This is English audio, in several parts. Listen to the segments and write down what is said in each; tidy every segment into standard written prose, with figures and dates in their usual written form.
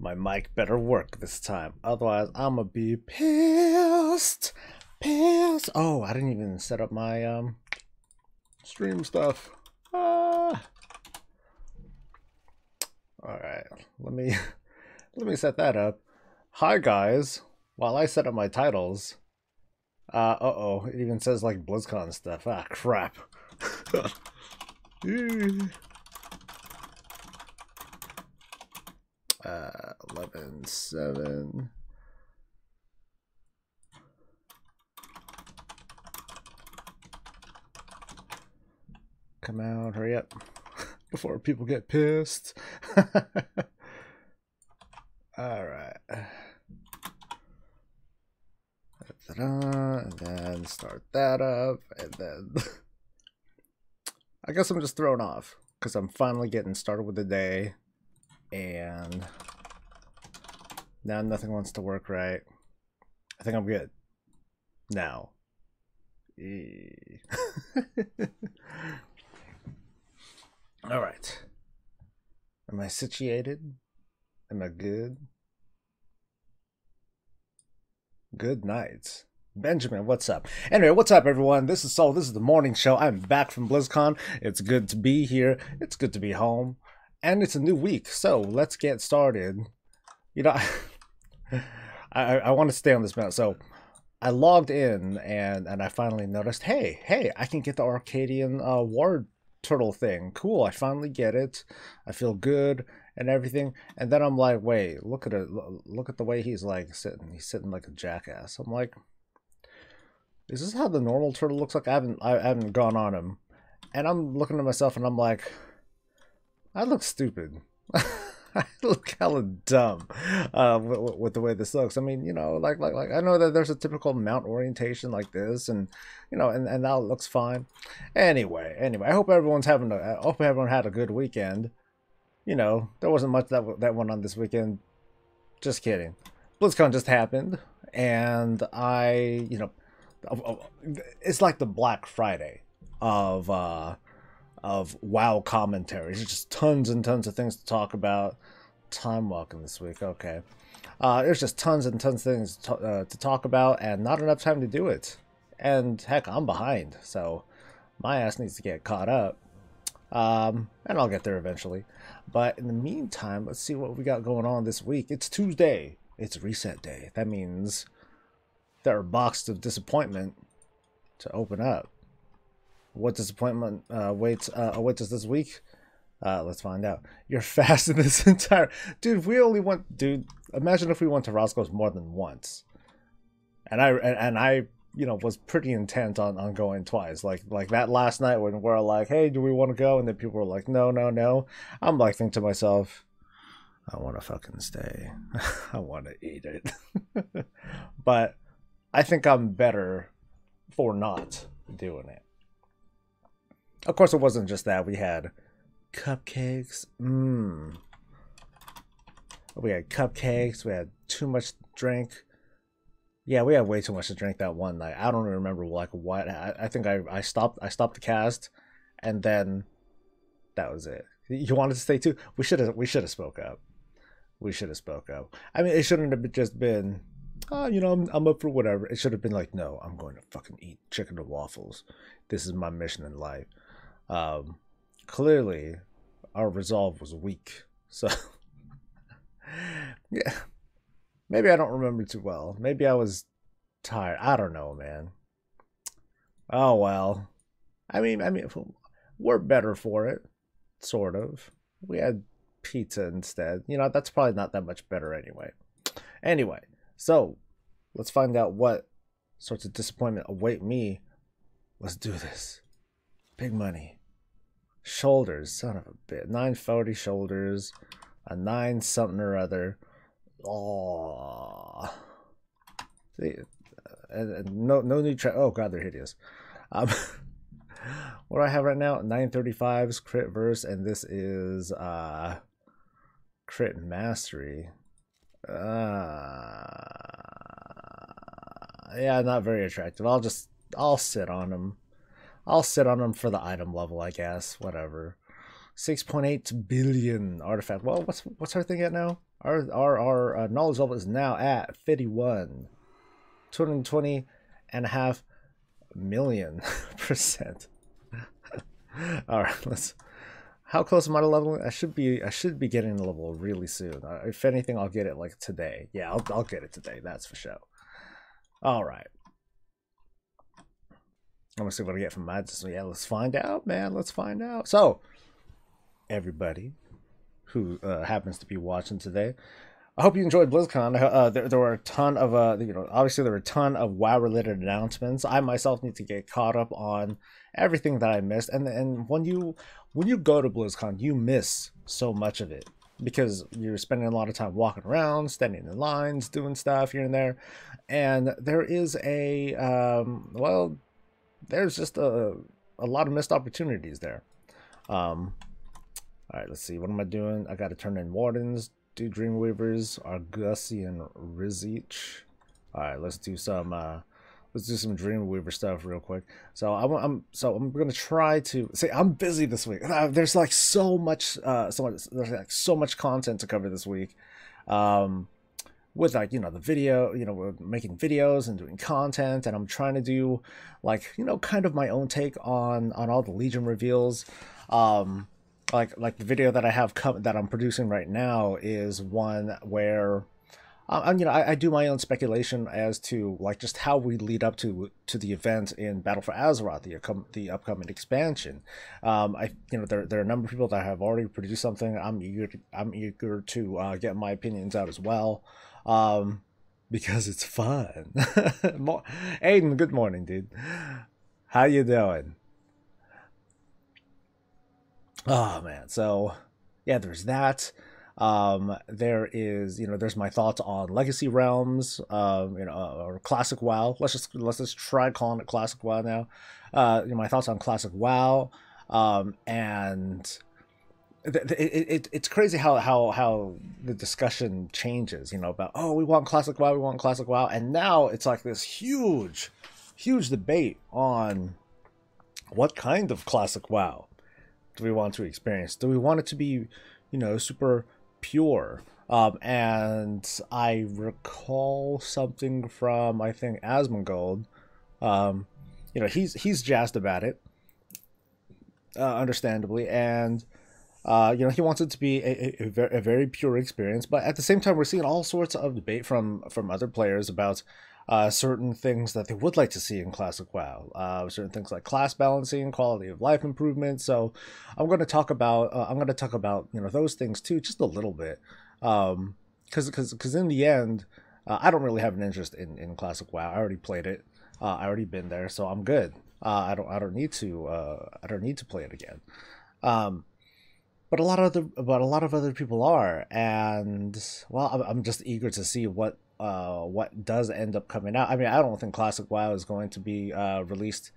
My mic better work this time. Otherwise, I'm gonna be pissed. Pissed. Oh, I didn't even set up my stream stuff. All right, let me set that up. Hi guys. While I set up my titles, uh-oh, it even says like BlizzCon stuff. Ah, crap. 11:7. Come out, hurry up before people get pissed. All right. And then start that up, and then I guess I'm just thrown off because I'm finally getting started with the day, and now nothing wants to work right. I think I'm good now. All right. Am I situated? Am I good? Good night. Benjamin, what's up? Anyway, what's up, everyone? This is Soul. This is the morning show. I'm back from BlizzCon. It's good to be here. It's good to be home. And it's a new week, so let's get started. You know, I want to stay on this mount. So I logged in, and I finally noticed, hey, I can get the Arcadian War Turtle thing. Cool, I finally get it. I feel good and everything. And then I'm like, wait, look at it. Look at the way he's like sitting. He's sitting like a jackass. I'm like, is this how the normal turtle looks like? I haven't gone on him. And I'm looking at myself and I'm like, I look stupid. I look hella dumb with the way this looks. I mean, you know, like I know that there's a typical mount orientation like this, and you know, and that looks fine. Anyway, I hope everyone had a good weekend. You know, there wasn't much that went on this weekend. Just kidding. BlizzCon just happened, and you know, it's like the Black Friday of WoW commentaries. There's just tons and tons of things to talk about. Time walking this week, okay. There's just tons and tons of things to talk about, and not enough time to do it. And heck, I'm behind, so my ass needs to get caught up. And I'll get there eventually. But in the meantime, let's see what we got going on this week. It's Tuesday. It's reset day. That means there are boxes of disappointment to open up. What disappointment awaits us this week? Let's find out. You're fast in this entire... Dude, we only went... Dude, imagine if we went to Roscoe's more than once. And I you know, was pretty intent on going twice. Like that last night when we're like, hey, do we want to go? And then people were like, no. I'm like thinking to myself, I want to fucking stay. I want to eat it. But I think I'm better for not doing it. Of course, it wasn't just that. We had cupcakes. We had cupcakes. We had too much drink. Yeah, we had way too much to drink that one night. I don't remember like what. I think I stopped the cast, and then that was it. You wanted to stay too? We should have spoke up. We should have spoke up. I mean, it shouldn't have just been, you know, I'm up for whatever. It should have been like, no, I'm going to fucking eat chicken and waffles. This is my mission in life. Clearly our resolve was weak, so yeah, maybe I don't remember too well. Maybe I was tired. I don't know, man. Oh well. I mean we're better for it, sort of. We had pizza instead. You know, that's probably not that much better anyway. So let's find out what sorts of disappointment await me. Let's do this. Big money. Shoulders, son of a bitch. 940 shoulders, a 9 something or other. Oh, see, no new oh god, they're hideous. What do I have right now? 935s crit verse, and this is crit mastery. Yeah, not very attractive. I'll sit on them. I'll sit on them for the item level, I guess. Whatever. 6.8 billion artifact. Well, what's our thing at now? Our knowledge level is now at 51, 220 and a half million percent. All right, let's. How close am I to leveling? I should be getting the level really soon. If anything, I'll get it like today. Yeah, I'll get it today. That's for sure. All right. I'm gonna see what I get from my. So yeah, let's find out, man. Let's find out. So, everybody who happens to be watching today, I hope you enjoyed BlizzCon. There were a ton of obviously there were a ton of WoW related announcements. I myself need to get caught up on everything that I missed, and when you go to BlizzCon, you miss so much of it because you're spending a lot of time walking around, standing in lines, doing stuff here and there, and there is a there's just a lot of missed opportunities there. All right, let's see. What am I doing? I got to turn in Wardens, do Dreamweavers, Argusi, and Rizich. All right, let's do some Dreamweaver stuff real quick. So I'm gonna try to say I'm busy this week. There's like so much content to cover this week. With like the video, we're making videos and doing content, and I'm trying to do like kind of my own take on all the Legion reveals. Like the video that I have that I'm producing right now is one where I do my own speculation as to like just how we lead up to the event in Battle for Azeroth, the upcoming expansion. There are a number of people that have already produced something. I'm eager to get my opinions out as well, because it's fun. Aiden, good morning, dude. How you doing? Oh man, so yeah, there's that. There is, there's my thoughts on Legacy Realms, or Classic WoW. Let's just try calling it Classic WoW now. My thoughts on Classic WoW, and it's crazy how the discussion changes. About we want Classic WoW, and now it's like this huge debate on what kind of Classic WoW do we want to experience. Do we want it to be, super pure? And I recall something from, I think, Asmongold. He's jazzed about it, understandably, and he wants it to be a very pure experience. But at the same time, we're seeing all sorts of debate from other players about certain things that they would like to see in Classic WoW, certain things like class balancing, quality of life improvement. So I'm going to talk about those things too, just a little bit, because in the end, I don't really have an interest in Classic WoW. I already played it, I already been there, so I'm good. I don't need to play it again. But a lot of other people are, and well, I'm just eager to see what does end up coming out. I mean, I don't think Classic WoW is going to be released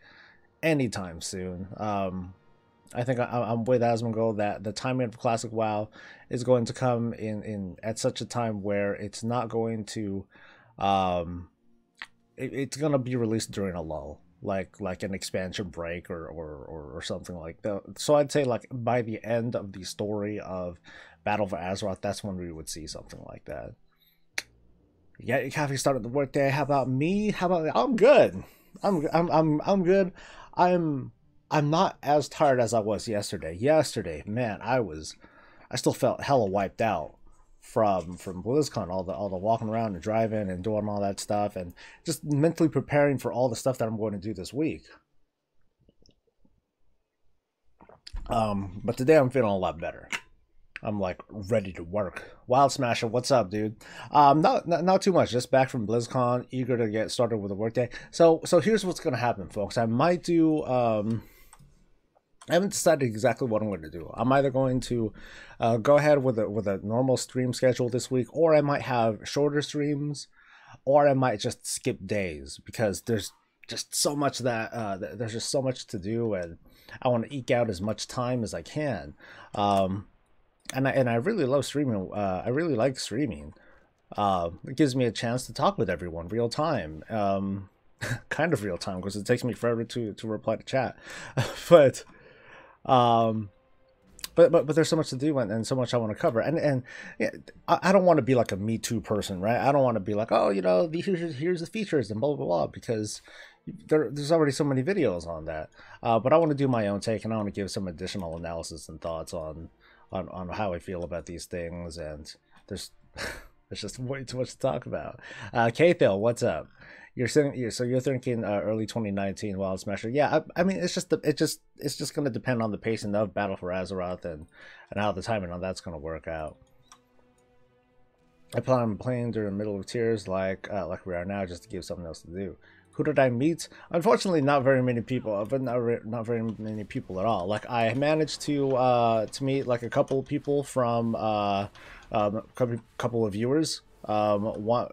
anytime soon. I think I'm with Asmongold that the timing of Classic WoW is going to come in at such a time where it's not going to it's going to be released during a lull, like an expansion break or something like that. So I'd say like by the end of the story of Battle for Azeroth, that's when we would see something like that. Yeah, Kathy started the workday. How about me? I'm good. I'm good. I'm not as tired as I was yesterday. Yesterday, man, I still felt hella wiped out from BlizzCon, all the walking around and driving and doing all that stuff, and just mentally preparing for all the stuff that I'm going to do this week. But today I'm feeling a lot better. I'm like ready to work. Wild Smasher, what's up, dude? Not too much. Just back from BlizzCon, eager to get started with the workday. So here's what's gonna happen, folks. I might do. I haven't decided exactly what I'm going to do. I'm either going to go ahead with a normal stream schedule this week, or I might have shorter streams, or I might just skip days because there's just so much there's just so much to do, and I want to eke out as much time as I can. And I really love streaming. I really like streaming. It gives me a chance to talk with everyone real time. Kind of real time, because it takes me forever to reply to chat. But but there's so much to do and so much I want to cover, and yeah, I don't want to be like a Me Too person, right? I don't want to be like, oh, you know, here's the features and blah blah blah, because there's already so many videos on that. But I want to do my own take, and I want to give some additional analysis and thoughts on how I feel about these things, and there's there's just way too much to talk about. K-Thil, what's up? You're thinking early 2019 Wild Smasher. Yeah, I mean it's just going to depend on the pacing of Battle for Azeroth and how the timing on that's going to work out. I plan on playing during the middle of tiers like we are now, just to give something else to do. Who did I meet? Unfortunately, not very many people, but not very many people at all. Like I managed to meet like a couple of people from couple of viewers. Like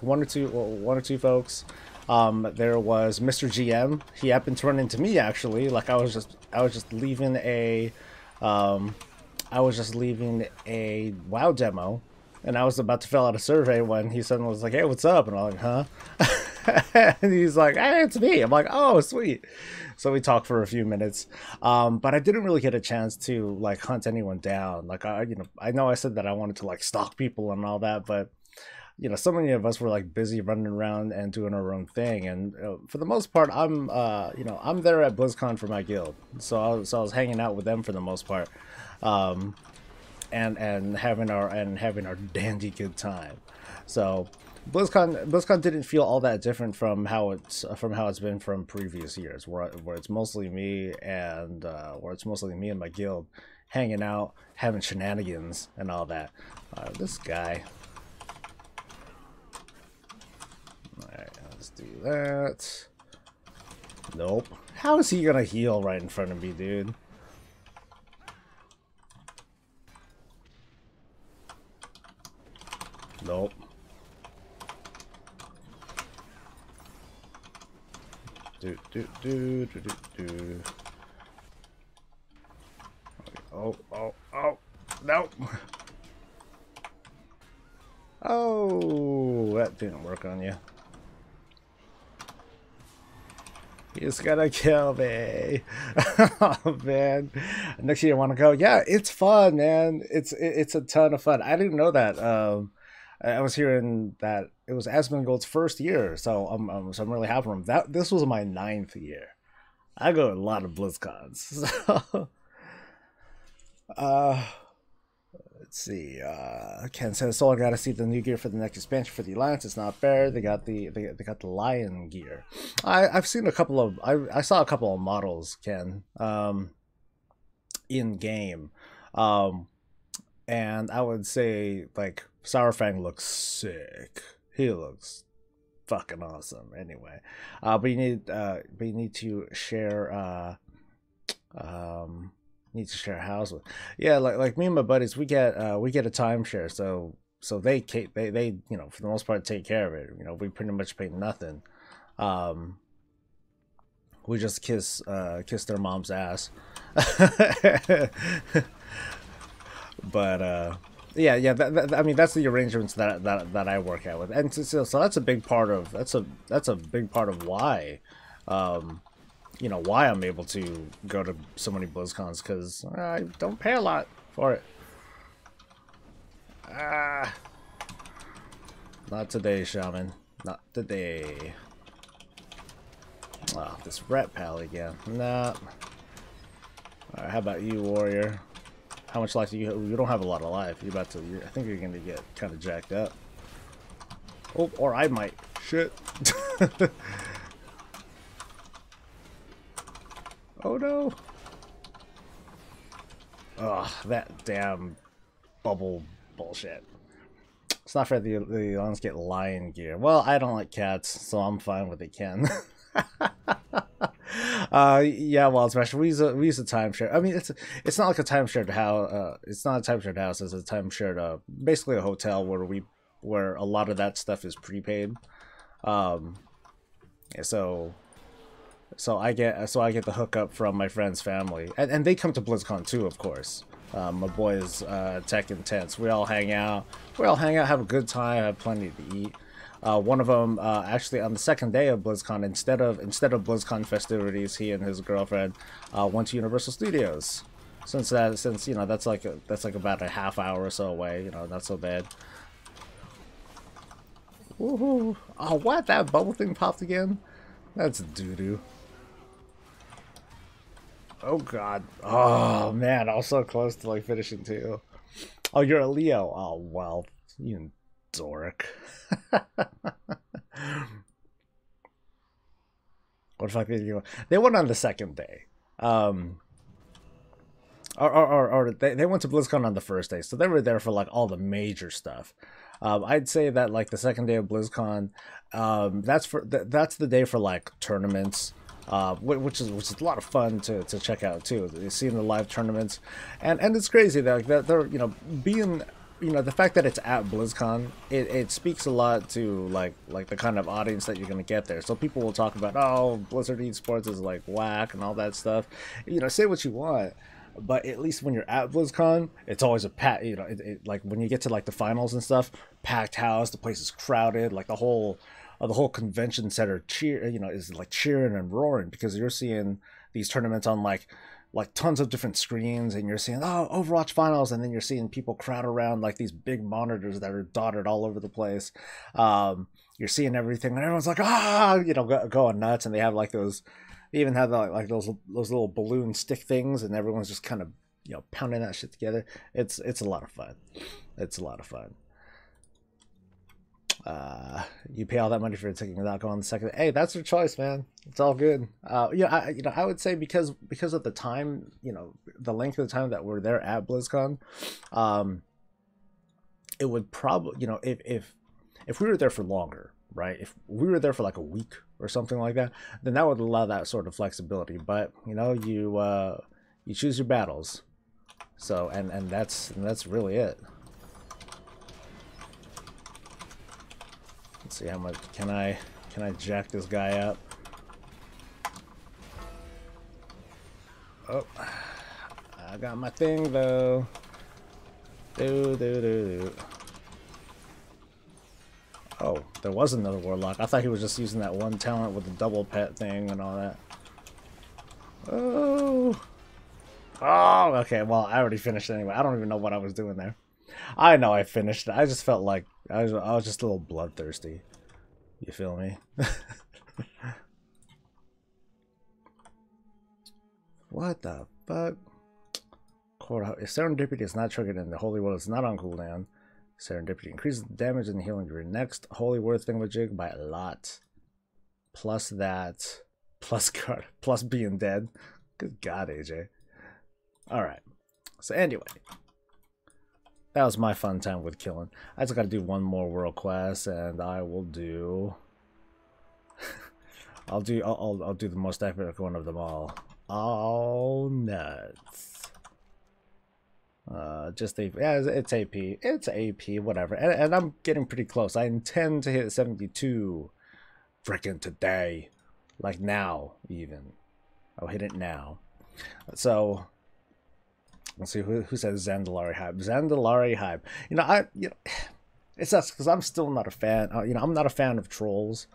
one or two folks. There was Mr. GM. He happened to run into me actually. Like I was just leaving a WoW demo, and I was about to fill out a survey when he suddenly was like, "Hey, what's up?" And I'm like, "Huh?" And he's like, "Hey, it's me." I'm like, "Oh, sweet." So we talked for a few minutes, but I didn't really get a chance to like hunt anyone down. Like I know I said that I wanted to like stalk people and all that, but so many of us were like busy running around and doing our own thing. And for the most part, I'm there at BlizzCon for my guild, so I was hanging out with them for the most part, and having our dandy good time. So BlizzCon didn't feel all that different from how it's been from previous years, where it's mostly me and my guild hanging out, having shenanigans and all that. This guy. Alright, let's do that. Nope. How is he gonna heal right in front of me, dude? Nope. Do. Oh, nope. Oh, that didn't work on you. He's gonna kill me. Oh man. Next year I wanna go. Yeah, it's fun, man. It's a ton of fun. I didn't know that. I was hearing that it was Asmongold's first year, so I'm really happy for him. This was my 9th year. I go to a lot of BlizzCons. So let's see. Ken says, "So I gotta see the new gear for the next expansion for the Alliance. It's not fair. They got the lion gear. I've seen a couple of. I saw a couple of models, Ken, in game, and I would say like Sourfang looks sick. He looks fucking awesome. Anyway, but you need to share share a house with. Yeah, like me and my buddies, we get a timeshare, so they for the most part take care of it. We pretty much pay nothing. We just kiss their mom's ass. But yeah, I mean that's the arrangements that I work out with, and so that's a big part of why why I'm able to go to so many BlizzCons, because I don't pay a lot for it. Not today, Shaman. Not today. Oh, this rat pal again. Nah. Alright, how about you, warrior? How much life do you have? You don't have a lot of life. I think you're gonna get kind of jacked up. Oh, or I might. Shit. Oh no! Ugh, that damn bubble bullshit. It's not fair the Lions get lion gear. Well, I don't like cats, so I'm fine with it, Ken. Yeah, Wild Smash. We use a timeshare. I mean, it's not like a timeshared house. It's not a timeshared house. It's a timeshared, basically a hotel where a lot of that stuff is prepaid. Yeah, so I get the hookup from my friend's family, and they come to BlizzCon too, of course. My boys, Tech Intense. We all hang out, have a good time, have plenty to eat. One of them actually on the second day of BlizzCon, instead of BlizzCon festivities, he and his girlfriend went to Universal Studios. Since you know that's like about a half hour or so away, you know, not so bad. Woohoo! Oh, what? That bubble thing popped again? That's doo-doo. Oh god. Oh man, I was so close to like finishing too. Oh, you're a Leo. Oh well, you dork. What if I could, you know, they went on the second day. Or they went to BlizzCon on the first day, so they were there for like all the major stuff. I'd say that like the second day of BlizzCon, that's the day for like tournaments, which is a lot of fun to check out too. Seeing the live tournaments, and it's crazy that like, they're you know being. You know, the fact that it's at BlizzCon, it speaks a lot to like the kind of audience that you're gonna get there. So people will talk about, oh, Blizzard Esports is like whack and all that stuff. You know, say what you want, but at least when you're at BlizzCon, it's always a you know, like when you get to like the finals and stuff, packed house, the place is crowded, like the whole convention center is like cheering and roaring because you're seeing these tournaments on like tons of different screens, and you're seeing Overwatch finals, and then you're seeing people crowd around like these big monitors that are dotted all over the place. You're seeing everything, and everyone's like you know, going nuts, and they have like those. They even have like those little balloon stick things, and everyone's just kind of, you know, pounding that shit together. It's a lot of fun. It's a lot of fun. You pay all that money for a ticket without going on the second. Hey, that's your choice, man. It's all good. Yeah, I would say because of the time, you know, the length of the time that we're there at BlizzCon, it would probably, you know, if we were there for longer, right? If we were there for like a week or something like that, then that would allow that sort of flexibility. But you know, you choose your battles. So and that's really it. Let's see how much can I jack this guy up. Oh, I got my thing though. Do. Oh, there was another warlock. I thought he was just using that one talent with the double pet thing and all that. Oh, okay. Well, I already finished anyway. I don't even know what I was doing there. I know I finished it. I just felt like I was just a little bloodthirsty. You feel me? What the fuck? If Serendipity is not triggered and the Holy Word is not on cooldown, Serendipity increases the damage and the healing of your next Holy Word thingamajig by a lot. Plus that. Plus being dead. Good God, AJ. Alright. So anyway. That was my fun time with killing. I just gotta do one more world quest, and I will do. I'll do the most epic one of them all. All nuts. Just AP. Yeah, it's AP. It's AP. Whatever. And I'm getting pretty close. I intend to hit 72. Frickin' today, like now even. I'll hit it now. So. Let's see who says Zandalari hype. Zandalari hype. You know, it's us because I'm still not a fan. You know, I'm not a fan of trolls.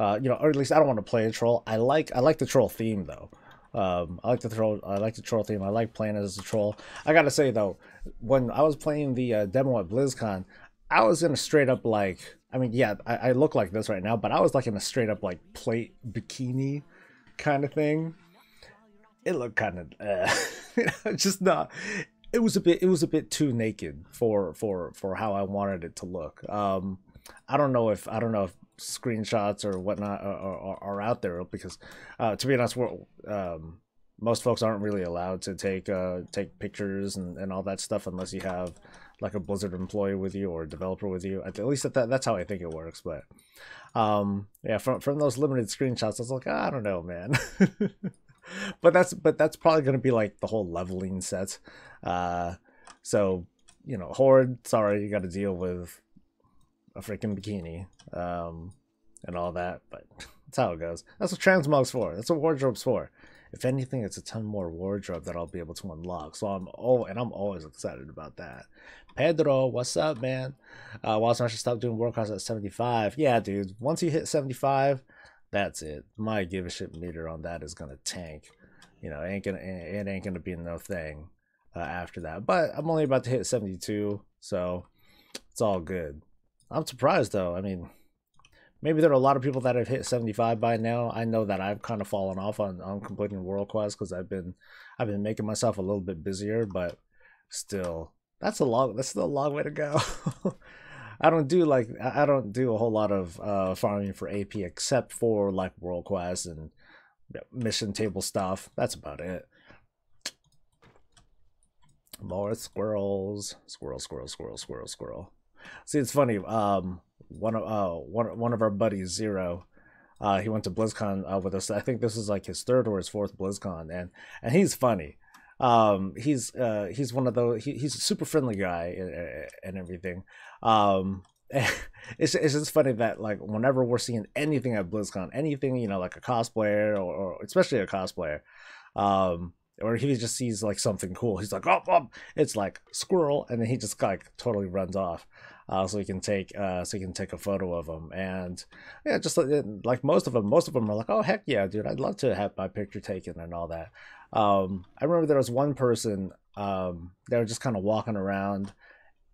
You know, or at least I don't want to play a troll. I like the troll theme though. I like the troll theme. I like playing as a troll. I gotta say though, when I was playing the demo at BlizzCon, I was in a straight up like. I mean, yeah, I look like this right now, but I was like in a straight up like plate bikini kind of thing. It looked kind of just not. It was a bit too naked for how I wanted it to look. I don't know if screenshots or whatnot are out there because to be honest, most folks aren't really allowed to take pictures and all that stuff unless you have like a Blizzard employee with you or a developer with you. At least that's how I think it works. But yeah, from those limited screenshots, I was like, I don't know, man. But that's probably going to be like the whole leveling set. So, you know, Horde, sorry, you got to deal with a freaking bikini and all that. But that's how it goes. That's what transmog's for. That's what wardrobe's for. if anything, it's a ton more wardrobe that I'll be able to unlock. So I'm always excited about that. Pedro, what's up, man? Watson, I should stop doing workouts at 75. Yeah, dude. Once you hit 75, that's it. My give a shit meter on that is gonna tank. You know, it ain't gonna be no thing after that. But I'm only about to hit 72, so it's all good. I'm surprised though. I mean, maybe there are a lot of people that have hit 75 by now. I know that I've kind of fallen off on completing world quests because I've been making myself a little bit busier, but still, that's still a long way to go. I don't do a whole lot of farming for AP except for like world quests and mission table stuff. That's about it. More squirrels. Squirrel. See, it's funny. One of our buddies, Zero, he went to Blizzcon with us. I think this is like his third or his fourth Blizzcon, and he's funny. He's one of those. He's a super friendly guy and everything. It's just funny that like whenever we're seeing anything at BlizzCon, anything, you know, like a cosplayer or especially a cosplayer, or he just sees like something cool, he's like, oh, it's like squirrel, and then he just like totally runs off, so he can take a photo of him. And yeah, just like most of them are like, oh heck yeah, dude, I'd love to have my picture taken and all that. I remember there was one person, they were just kind of walking around,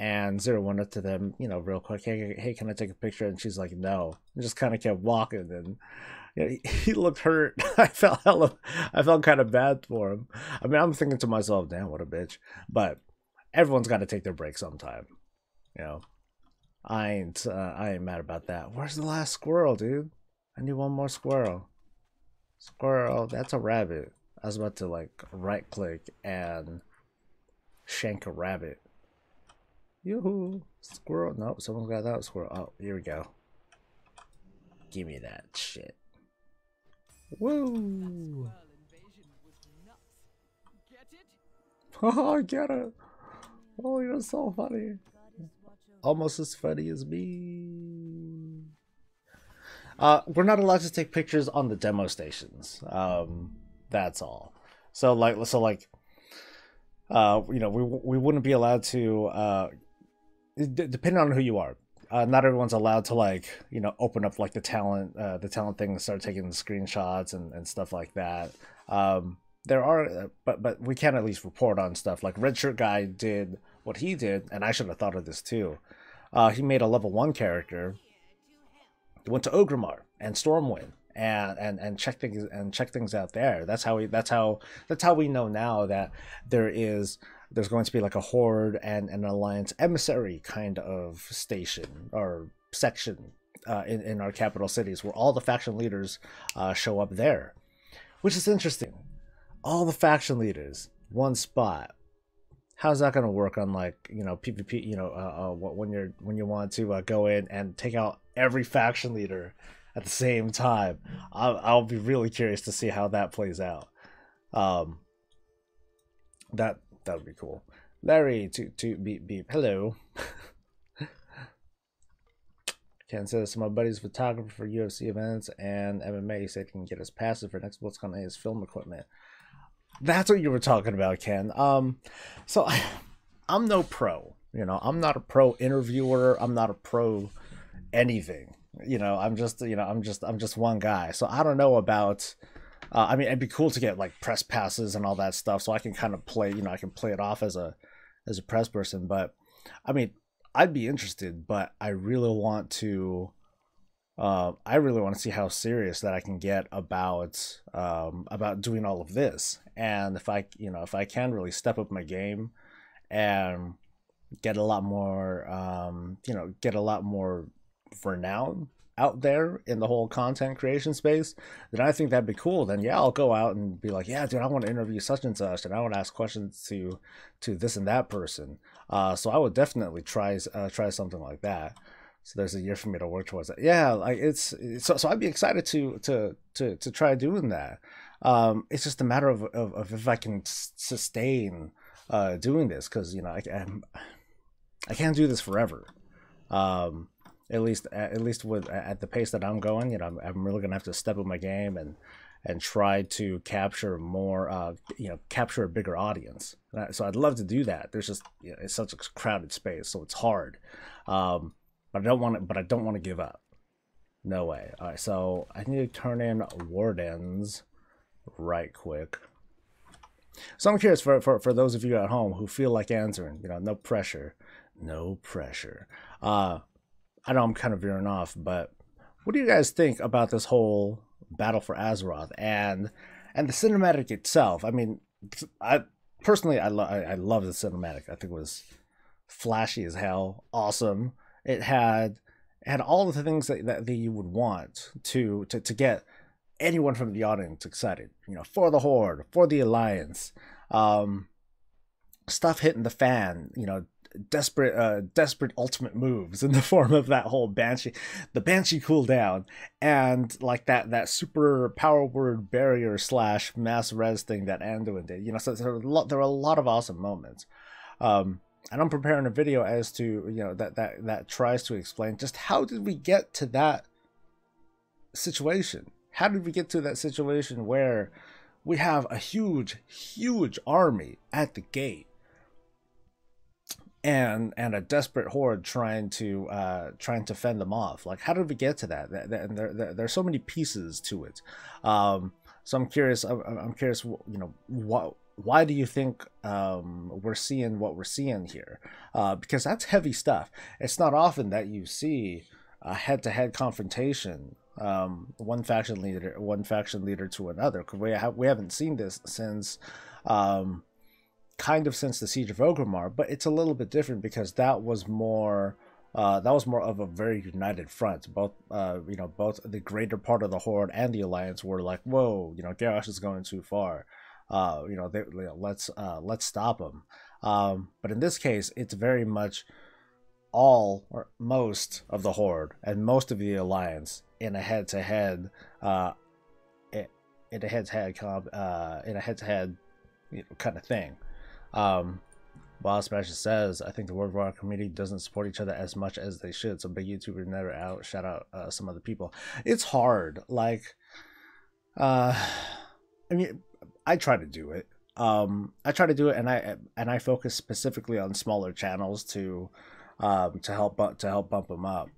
and Zero went up to them, you know, real quick, hey, can I take a picture? And she's like, no, and just kind of kept walking. And you know, he looked hurt. I felt kind of bad for him. I mean, I'm thinking to myself, damn, what a bitch. But everyone's got to take their break sometime, you know. I ain't mad about that. Where's the last squirrel, dude? I need one more squirrel. Squirrel, that's a rabbit. I was about to like right click and shank a rabbit. Yoo-hoo! Squirrel. Nope, someone's got that squirrel. Oh, here we go. Give me that shit. Woo! Oh, I get it. Oh, you're so funny. Almost as funny as me. We're not allowed to take pictures on the demo stations. That's all. So you know, we wouldn't be allowed to, depending on who you are. Not everyone's allowed to, like, you know, open up like the talent thing and start taking screenshots and stuff like that. There are, but we can at least report on stuff. Like Red Shirt Guy did what he did, and I should have thought of this too. He made a level 1 character. He went to Ogrimmar and Stormwind and check things out there. That's how we know now that there's going to be like a horde and an alliance emissary kind of station or section in our capital cities where all the faction leaders show up there, which is interesting. All the faction leaders, one spot. How's that going to work on, like, you know, PvP? You know, when you want to go in and take out every faction leader at the same time? I'll be really curious to see how that plays out. That would be cool. Larry to beep. Hello. Ken says, so my buddy's photographer for UFC events and MMA. He said he can get his passes for next Blizzcon and his film equipment. That's what you were talking about, Ken. So I'm no pro. You know, I'm not a pro interviewer. I'm not a pro anything. You know, I'm just one guy. So I don't know about. I mean, it'd be cool to get like press passes and all that stuff, so I can kind of play. You know, I can play it off as a press person. But I mean, I'd be interested. But I really want to. I really want to see how serious that I can get about doing all of this, and if I can really step up my game and get a lot more, get a lot more renown out there in the whole content creation space, then I think that'd be cool. Then yeah, I'll go out and be like, yeah, dude, I want to interview such and such, and I want to ask questions to this and that person. So I would definitely try something like that. So there's a year for me to work towards that. Yeah, like it's so I'd be excited to try doing that. It's just a matter of if I can sustain doing this, because you know I can't do this forever. At least with at the pace that I'm going, you know, I'm really gonna have to step up my game and and try to capture more, capture a bigger audience. So I'd love to do that. There's just, it's such a crowded space, so it's hard. But I don't want to. But I don't want to give up. No way. All right, so I need to turn in wardens right quick. So I'm curious for those of you at home who feel like answering. No pressure. No pressure. I know I'm kind of veering off, but what do you guys think about this whole battle for Azeroth and the cinematic itself? I mean, I personally I love the cinematic. I think it was flashy as hell, awesome. It had all of the things that you would want to get anyone from the audience excited. For the Horde, for the Alliance, stuff hitting the fan. Desperate ultimate moves in the form of that whole Banshee cooldown, and like that super power word barrier / mass res thing that Anduin did. So there were a lot of awesome moments. And I'm preparing a video as to that tries to explain just how did we get to that situation. How did we get to that situation where we have a huge army at the gate and a desperate horde trying to fend them off? Like, how did we get to that? And there's so many pieces to it. So I'm curious. Why do you think we're seeing what we're seeing here? Because that's heavy stuff. It's not often that you see a head-to-head confrontation, one faction leader to another. We haven't seen this since since the Siege of Orgrimmar, but it's a little bit different because that was more of a very united front. Both the greater part of the Horde and the Alliance were like, whoa, Garrosh is going too far. Let's stop him. But in this case, it's very much all or most of the Horde and most of the Alliance in a head-to-head kind of thing. Boss Smasher says, I think the World of Warcraft community doesn't support each other as much as they should. So big YouTuber never out. Shout out some other people. It's hard. Like, I mean, I try to do it. And I focus specifically on smaller channels to help bump them up.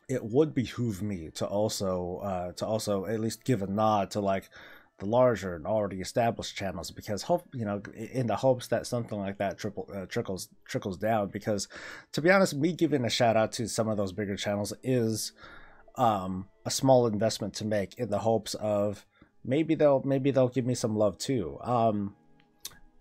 It would behoove me to also at least give a nod to like the larger and already established channels, because in the hopes that something like that trickles down. Because to be honest, me giving a shout out to some of those bigger channels is a small investment to make, in the hopes of maybe they'll give me some love too.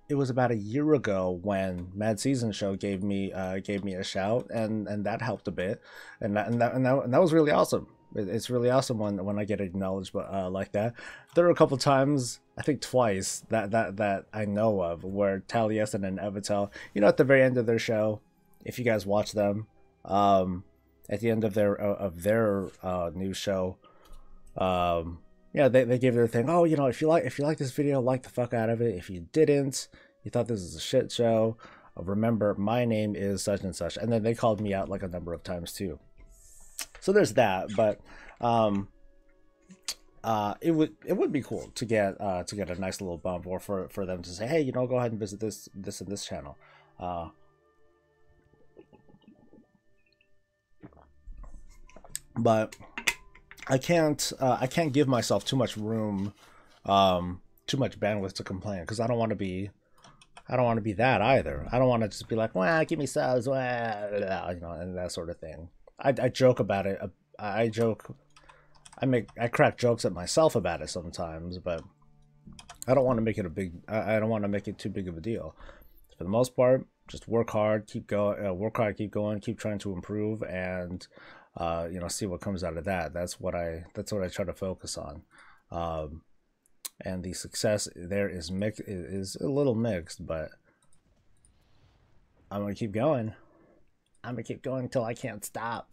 It was about a year ago when Mad Season Show gave me a shout, and that helped a bit, and that was really awesome. It's really awesome when I get acknowledged, but like that. There were a couple times, I think twice, that I know of, where Taliesin and Evitel, at the very end of their show, if you guys watch them, at the end of their new show, they gave their thing. Oh, if you like this video, like the fuck out of it. If you didn't, you thought this was a shit show, remember my name is such and such. And then they called me out like a number of times too. So there's that. But it would be cool to get a nice little bump, or for them to say, hey, go ahead and visit this and this channel. But I can't give myself too much room, too much bandwidth to complain, because I don't want to be that either. I don't want to just be like, well, give me subs, well, and that sort of thing. I joke about it. I crack jokes at myself about it sometimes, but I don't want to make it I don't want to make it too big of a deal. For the most part, just work hard, keep going, keep trying to improve, and see what comes out of that. That's what I try to focus on. And the success there is a little mixed, but I'm gonna keep going. I'm gonna keep going till I can't stop.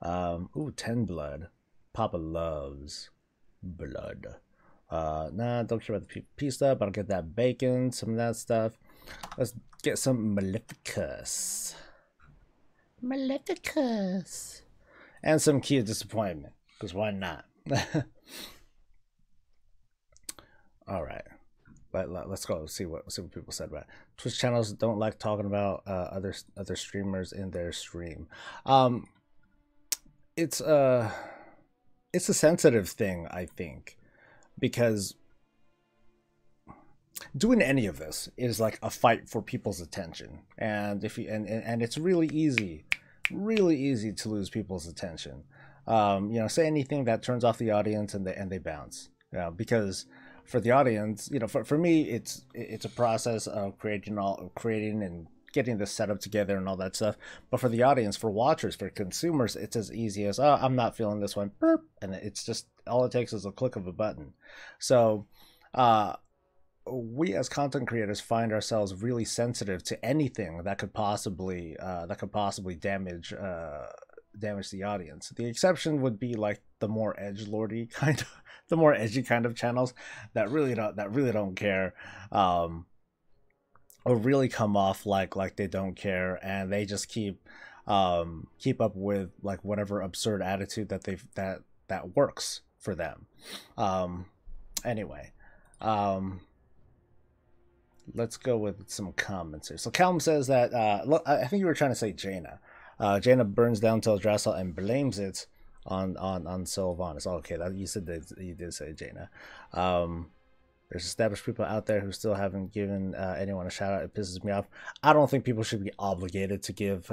Ooh, 10 blood. Papa loves blood. Nah, don't care about the PvP stuff, but I'll get that bacon, some of that stuff. Let's get some Maleficus. And some Key of Disappointment, because why not? All right. Let's go see what people said about it. Twitch channels don't like talking about other streamers in their stream. Um, it's a it's a sensitive thing, I think, because doing any of this is like a fight for people's attention, and if you and it's really easy to lose people's attention. You know, say anything that turns off the audience and they bounce. You know, because for the audience, you know, for me, it's a process of creating and getting this setup together and all that stuff. But for the audience, for watchers, for consumers, it's as easy as, oh, I'm not feeling this one, burp, and it's just all it takes is a click of a button. So we as content creators find ourselves really sensitive to anything that could possibly damage the audience. The exception would be like the more edgelordy kind of the more edgy kind of channels that really don't care, or really come off like they don't care, and they just keep up with like whatever absurd attitude that works for them. Anyway, let's go with some comments here. So Calum says that I think you were trying to say Jaina. Jaina burns down Teldrassil and blames it on Sylvanas. Oh, okay, that you said that you did say Jaina. There's established people out there who still haven't given anyone a shout out. It pisses me off. I don't think people should be obligated to give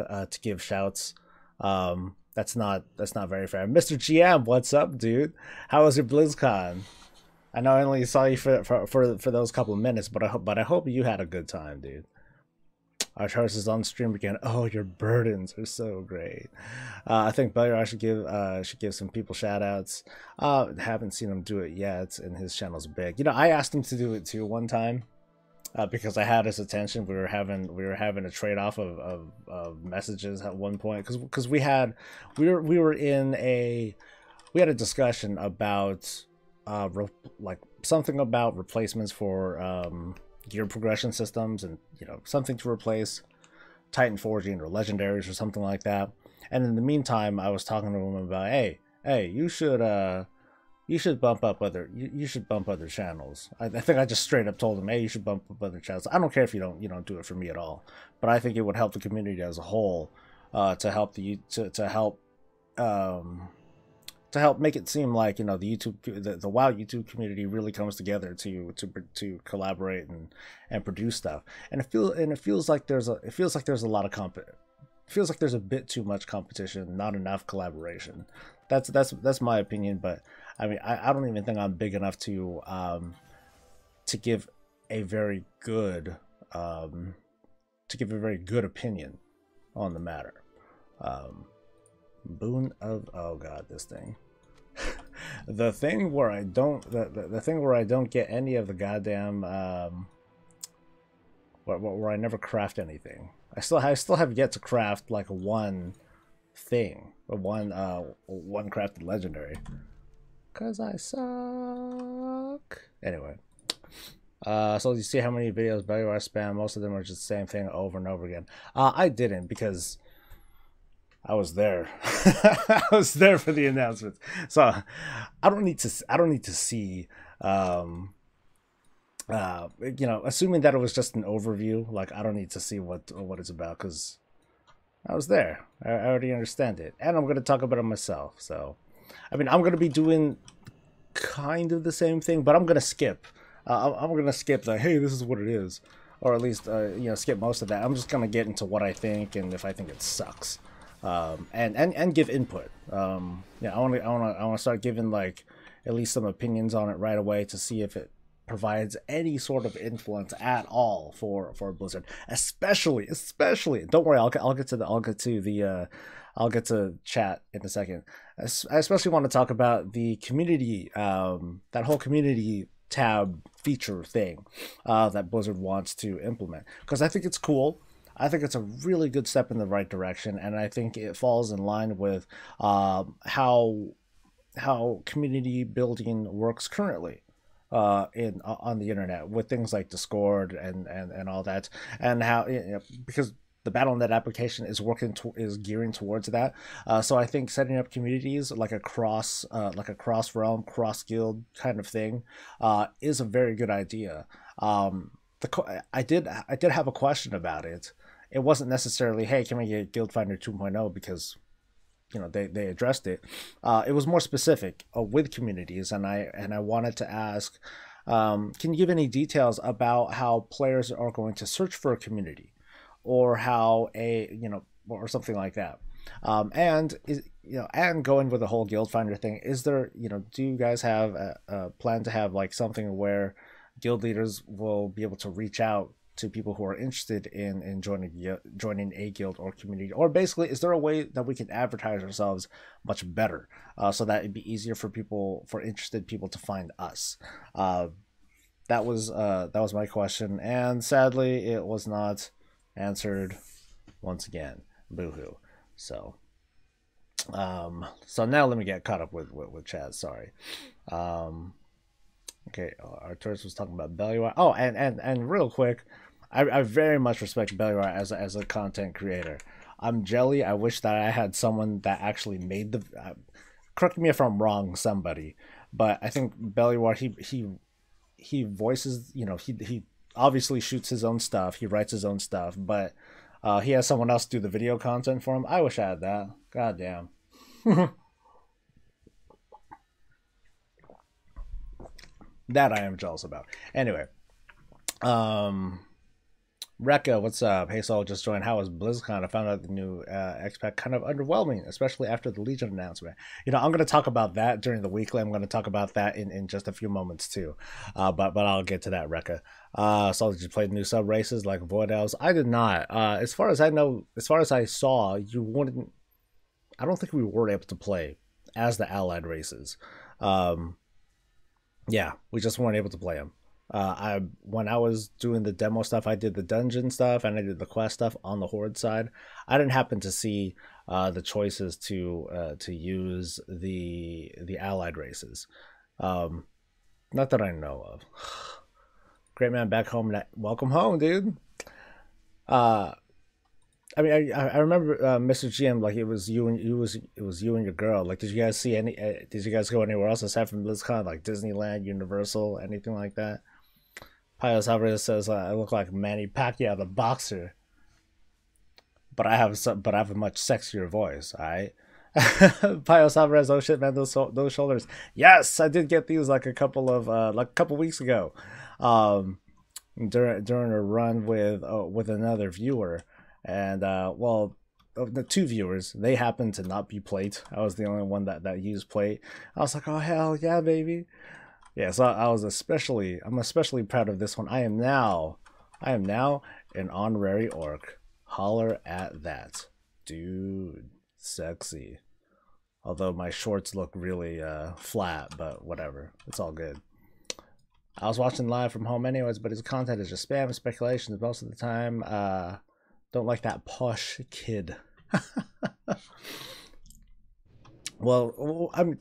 shouts. That's not very fair. Mr. GM, what's up, dude? How was your BlizzCon? I know I only saw you for those couple of minutes, but I hope you had a good time, dude. Our Charles is on stream again. Oh, your burdens are so great. I think Belliar should give some people shout outs. Haven't seen him do it yet, and his channel's big. You know, I asked him to do it too one time, because I had his attention. We were having a trade off of messages at one point, because we had a discussion about like something about replacements for gear progression systems, and you know, something to replace Titan forging or legendaries or something like that. And in the meantime, I was talking to him about, hey, you should bump up other channels. I think I just straight up told him, hey, you should bump up other channels. I don't care if you don't do it for me at all, but I think it would help the community as a whole, to help make it seem like, you know, the WoW YouTube community really comes together to collaborate and produce stuff. And it feels like there's a lot of it feels like there's a bit too much competition, not enough collaboration. That's my opinion, but I mean, I don't even think I'm big enough to give a very good opinion on the matter. Boon of, oh god, this thing. the thing where I don't get any of the goddamn where I never craft anything. I still have yet to craft like one thing, or one crafted legendary, cause I suck. Anyway, so you see how many videos Belliar spam? Most of them are just the same thing over and over again. I didn't, because I was there. I was there for the announcements, so I don't need to see. You know, assuming that it was just an overview, like I don't need to see what it's about, because I was there. I already understand it, and I'm gonna talk about it myself. So, I mean, I'm gonna be doing kind of the same thing, but I'm gonna skip. I'm gonna skip the, hey, this is what it is, or at least you know, skip most of that. I'm just gonna get into what I think, and if I think it sucks. And give input. Yeah, I want to start giving like at least some opinions on it right away, to see if it provides any sort of influence at all for Blizzard, especially. Don't worry, I'll get to chat in a second. I especially want to talk about the community, that whole community tab feature thing that Blizzard wants to implement, because I think it's cool. I think it's a really good step in the right direction, and I think it falls in line with how community building works currently on the internet, with things like Discord and all that, and how, you know, because the Battle.net application is is gearing towards that. So I think setting up communities like a cross realm, cross guild kind of thing, is a very good idea. I did have a question about it. It wasn't necessarily, hey, can we get Guild Finder 2.0, because they addressed it. It was more specific with communities, and I wanted to ask, can you give any details about how players are going to search for a community, or how or something like that? And going with the whole Guild Finder thing, is there, do you guys have a plan to have like something where guild leaders will be able to reach out to people who are interested in joining a guild or community? Or basically, is there a way that we can advertise ourselves much better, so that it'd be easier for interested people to find us? That was my question, and sadly it was not answered once again. Boo-hoo. So now let me get caught up with Chaz. Sorry. Okay, Arturus was talking about Belluar. Oh, and real quick, I very much respect Belluar as a content creator. I'm jelly. I wish that I had someone that actually made the. Correct me if I'm wrong, somebody, but I think Belluar, he voices. He obviously shoots his own stuff. He writes his own stuff, but he has someone else do the video content for him. I wish I had that. God damn. That I am jealous about. Anyway, Rekka, what's up? Hey, Soul just joined. How was BlizzCon? I found out the new X-Pack kind of underwhelming, especially after the Legion announcement. I'm going to talk about that during the weekly. I'm going to talk about that in just a few moments too. But I'll get to that, Rekka. Soul, did you play new sub races like Void Elves? I did not. As far as I know, as far as I saw, you wouldn't. I don't think we were able to play as the allied races. Yeah, we just weren't able to play them. When I was doing the demo stuff, I did the dungeon stuff and I did the quest stuff on the Horde side. I didn't happen to see the choices to use the allied races. Not that I know of. Great man back home. Welcome home, dude. I mean, I remember Mr. GM, like it was you and your girl. Like, did you guys see any? Did you guys go anywhere else aside from BlizzCon, like Disneyland, Universal, anything like that? Pios Alvarez says I look like Manny Pacquiao, the boxer, but I have a much sexier voice. All right. Pios Alvarez, oh shit, man, those shoulders. Yes, I did get these like a couple weeks ago, during a run with another viewer. And well, of the two viewers, they happened to not be plate. I was the only one that used plate. I was like, oh hell yeah, baby. Yeah, so I'm especially proud of this one. I am now an honorary orc. Holler at that, dude. Sexy. Although my shorts look really flat, but whatever. It's all good. I was watching live from home anyways, but his content is just spam and speculations most of the time. Don't like that posh kid. Well, I'm,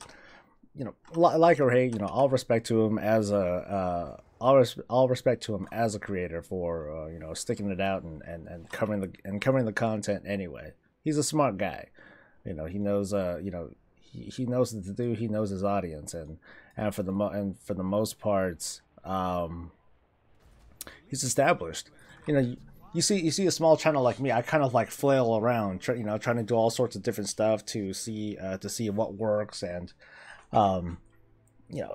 like or hate, all respect to him as all respect to him as a creator for sticking it out and covering the content anyway. He's a smart guy. He knows he knows what to do. He knows his audience, and for the most part, he's established. You see a small channel like me, I kind of like flail around, trying to do all sorts of different stuff to see what works, and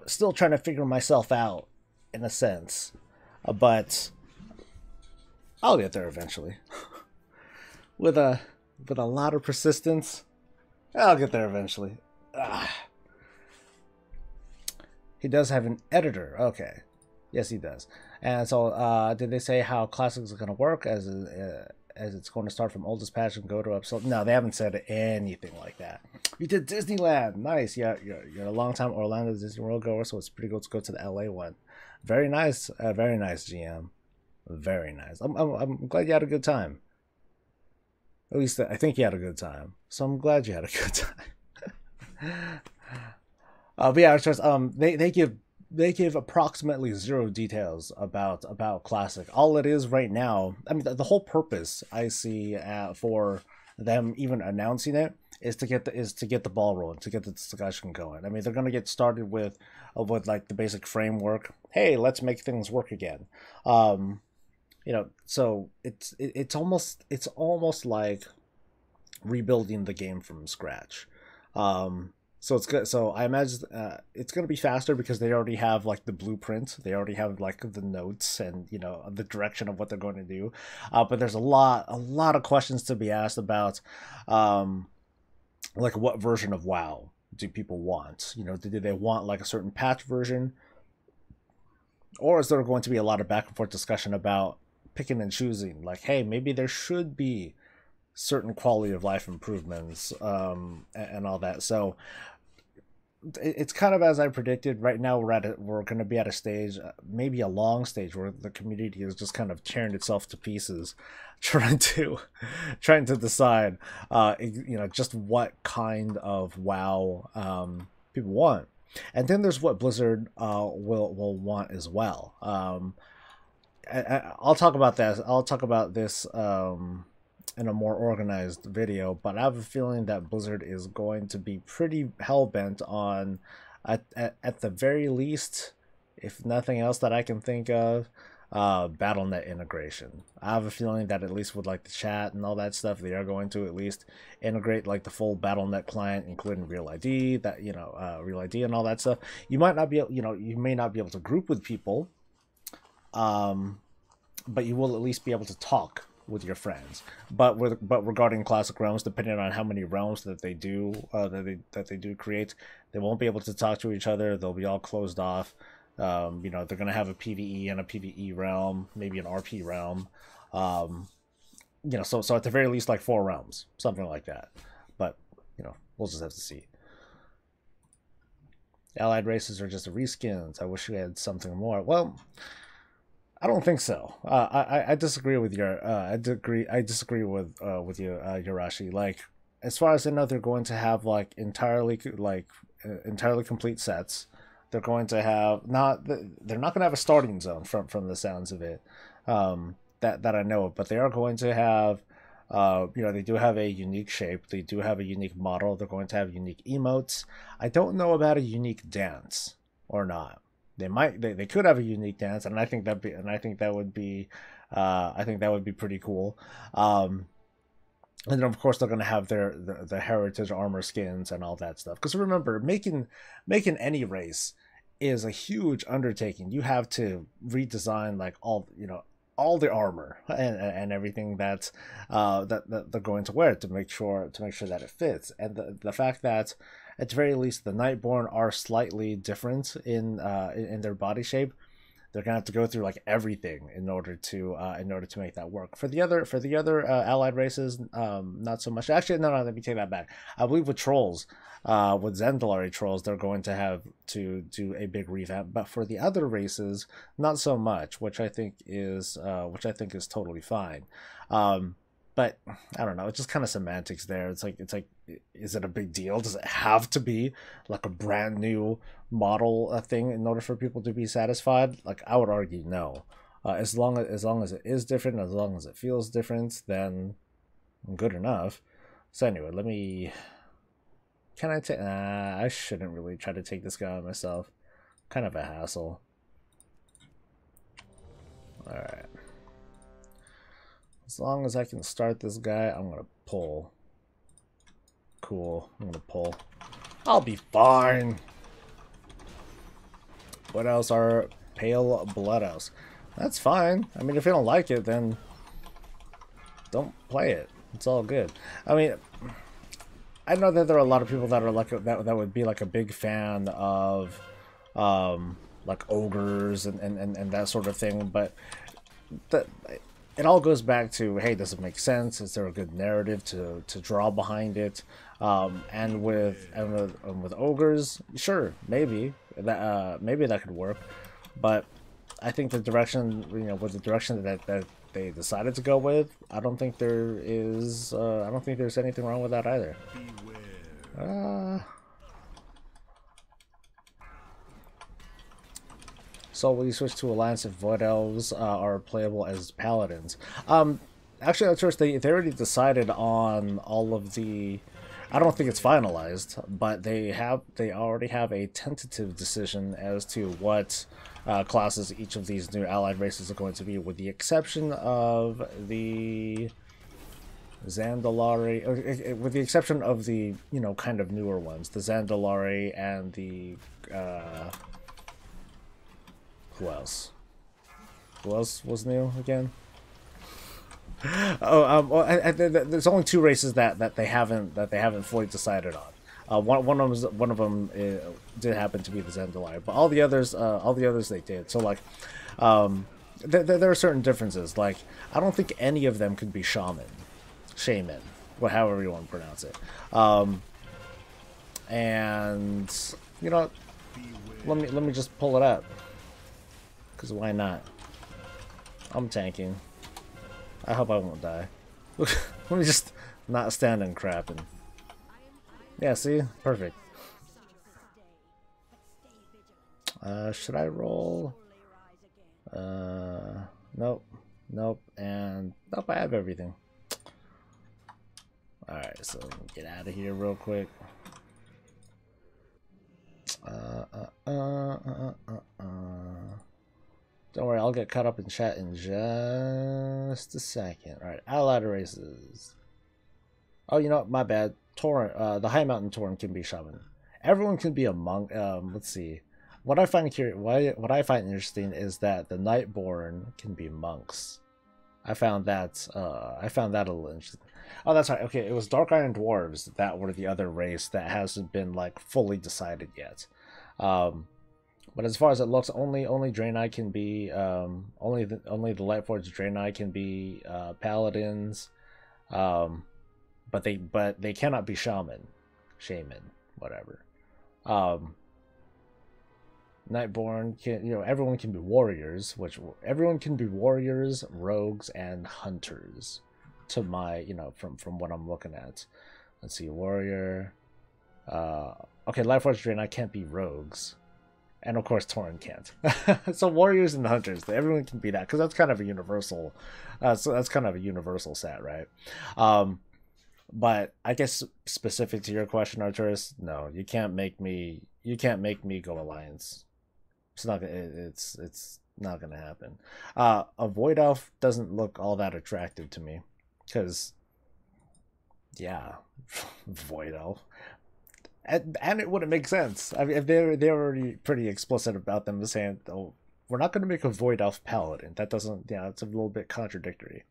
still trying to figure myself out in a sense, but I'll get there eventually. with a lot of persistence, I'll get there eventually. He does have an editor. Okay, yes, he does. And so, did they say how classics are going to work as it's going to start from oldest patch and go to episode? No, they haven't said anything like that. You did Disneyland, nice. Yeah, you're a long-time Orlando Disney World goer, so it's pretty good to go to the LA one. Very nice, GM. Very nice. I'm glad you had a good time. At least I think you had a good time. So I'm glad you had a good time. But yeah, they give they give approximately zero details about Classic. All it is right now, I mean, the whole purpose I see for them even announcing it is to get the ball rolling, to get the discussion going. I mean, they're gonna get started with like the basic framework. Hey, let's make things work again. So it's almost like rebuilding the game from scratch. So it's good. So I imagine it's going to be faster because they already have like the blueprint. They already have like the notes and the direction of what they're going to do. But there's a lot of questions to be asked about, like what version of WoW do people want? Do they want like a certain patch version, or is there going to be a lot of back and forth discussion about picking and choosing? Like, hey, maybe there should be certain quality of life improvements, and all that. So it's kind of as I predicted. Right now we're going to be at a stage, maybe a long stage, where the community is just kind of tearing itself to pieces, trying to decide just what kind of WoW people want. And then there's what Blizzard will want as well. I'll talk about that. I'll talk about this in a more organized video, but I have a feeling that Blizzard is going to be pretty hell-bent on, at the very least, if nothing else that I can think of, BattleNet integration. I have a feeling that at least with like the chat and all that stuff, they are going to at least integrate like the full BattleNet client, including Real ID, Real ID and all that stuff. You might not be, you may not be able to group with people, but you will at least be able to talk with your friends. But regarding Classic realms, depending on how many realms that they do create, they won't be able to talk to each other. They'll be all closed off. They're gonna have a PvE and a PvE realm, maybe an RP realm. So at the very least, like 4 realms, something like that. But we'll just have to see. Allied races are just reskins. I wish we had something more. Well, I don't think so. I disagree with your. I disagree with you, Yurashi. Like, as far as I know, they're going to have like entirely complete sets. They're going to have they're not going to have a starting zone from the sounds of it, that I know of. But they are going to have, they do have a unique shape. They do have a unique model. They're going to have unique emotes. I don't know about a unique dance or not. They could have a unique dance, and I think that would be pretty cool. And then of course they're gonna have the heritage armor skins and all that stuff. Because remember, making any race is a huge undertaking. You have to redesign like all the armor and everything that they're going to wear to make sure that it fits. And the fact that at the very least the Nightborn are slightly different in their body shape, they're gonna have to go through like everything in order to make that work. For the other allied races, not so much. Actually, no, let me take that back. I believe with trolls, with Zandalari trolls, they're going to have to do a big revamp. But for the other races, not so much, which I think is totally fine. But I don't know. It's just kind of semantics there. It's like, is it a big deal? Does it have to be like a brand new model thing in order for people to be satisfied? Like, I would argue no. As long as it is different, as long as it feels different, then good enough. So anyway, can I take? I shouldn't really try to take this guy on myself. Kind of a hassle. All right. As long as I can start this guy, I'm gonna pull. Cool, I'm gonna pull. I'll be fine. What else are Pale Bloodhouse? That's fine. I mean, if you don't like it, then don't play it. It's all good. I mean, I know that there are a lot of people that are like that would be like a big fan of like ogres and that sort of thing, but it all goes back to, hey, does it make sense? Is there a good narrative to draw behind it? And with ogres, sure, maybe that could work, but I think the direction, with the direction that they decided to go with, I don't think there's anything wrong with that either. So will you switch to Alliance if Void Elves are playable as Paladins? Actually, at first they already decided on all of the. I don't think it's finalized, but they already have a tentative decision as to what classes each of these new allied races are going to be, with the exception of the Zandalari, with the exception of the kind of newer ones, the Zandalari and the who else? Who else was new again? Oh, well, there's only two races that they haven't fully decided on. One of them did happen to be the Zandalari, but all the others they did. So like, there are certain differences. Like, I don't think any of them could be shaman, however you want to pronounce it. And let me just pull it up, because why not? I'm tanking. I hope I won't die. Let me just not stand and crap and... Yeah, see? Perfect. Should I roll? Nope. Nope. And... Nope, I have everything. Alright, so get out of here real quick. Don't worry, I'll get caught up in chat in just a second. Alright, allied races. Oh, you know what? My bad. Tauren, the High Mountain Tauren can be shaman. Everyone can be a monk. Let's see. What I find interesting is that the Nightborn can be monks. I found that a little interesting. Oh, that's right. Okay, it was Dark Iron Dwarves that were the other race that hasn't been like fully decided yet. But as far as it looks, only Draenei can be only the Lightforged Draenei can be paladins, but they cannot be shaman, whatever. Nightborn can everyone can be warriors, everyone can be warriors, rogues, and hunters. To my from what I'm looking at, let's see, warrior. Okay, Lightforged Draenei can't be rogues. And of course, Tauren can't. So warriors and hunters, everyone can be that, because that's kind of a universal. So that's kind of a universal set, right? But I guess specific to your question, Arturus, no, you can't make me go Alliance. It's not. It's not gonna happen. A Void Elf doesn't look all that attractive to me, because yeah, Void Elf. And it wouldn't make sense. I mean, they're already pretty explicit about them saying, "Oh, we're not going to make a Void Elf Paladin." That doesn't, it's a little bit contradictory.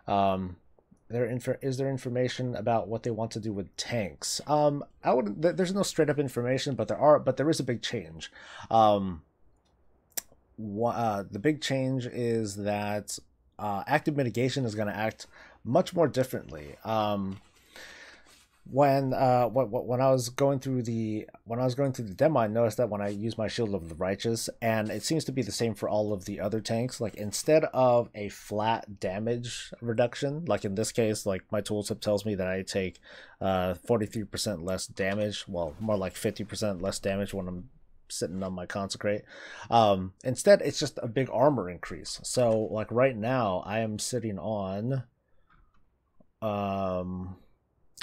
Is there information about what they want to do with tanks? I wouldn't. There's no straight up information, but there is a big change. The big change is that active mitigation is going to act much more differently. When I was going through the demo, I noticed that when I use my Shield of the Righteous, and it seems to be the same for all of the other tanks, like instead of a flat damage reduction, like in this case, like my tooltip tells me that I take 43% less damage, well, more like 50% less damage when I'm sitting on my Consecrate. Instead, it's just a big armor increase. So like right now, I am sitting on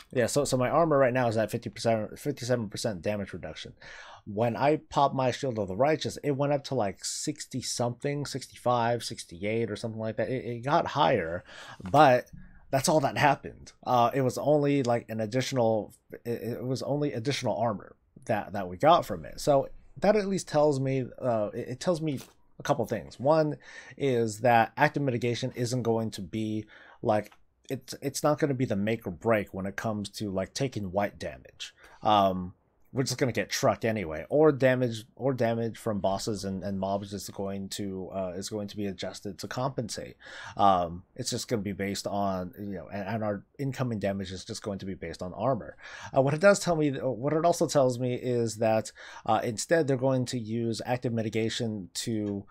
yeah, so my armor right now is at 57% damage reduction. When I popped my Shield of the Righteous, it went up to like 60 something, 65, 68 or something like that. It got higher, but that's all that happened. It was only like an additional, it was only additional armor that we got from it. So that at least tells me, it tells me a couple things. One is that active mitigation isn't going to be like, it's not going to be the make or break when it comes to like taking white damage. We're just going to get trucked anyway, or damage from bosses and mobs is going to be adjusted to compensate. It's just going to be based on and our incoming damage is just going to be based on armor. What it also tells me is that instead they're going to use active mitigation to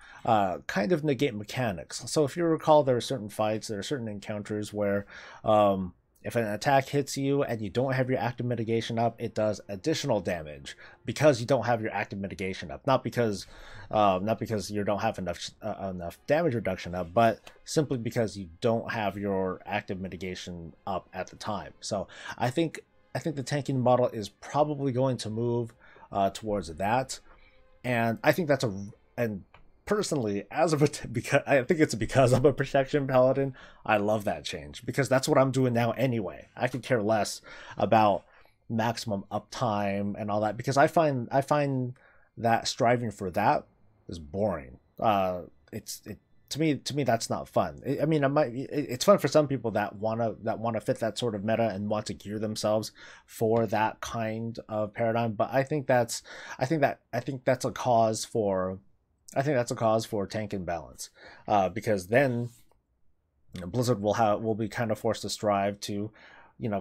kind of negate mechanics. So if you recall, there are certain fights, there are certain encounters where if an attack hits you and you don't have your active mitigation up, it does additional damage because you don't have your active mitigation up. Not because you don't have enough damage reduction up, but simply because you don't have your active mitigation up at the time. So I think the tanking model is probably going to move towards that, and I think and personally, because I think it's because I'm a protection paladin, I love that change because that's what I'm doing now anyway. I could care less about maximum uptime and all that because I find that striving for that is boring. To me that's not fun. It's fun for some people that wanna fit that sort of meta and want to gear themselves for that kind of paradigm. But I think that's a cause for tank imbalance, because then Blizzard will be kind of forced to strive to,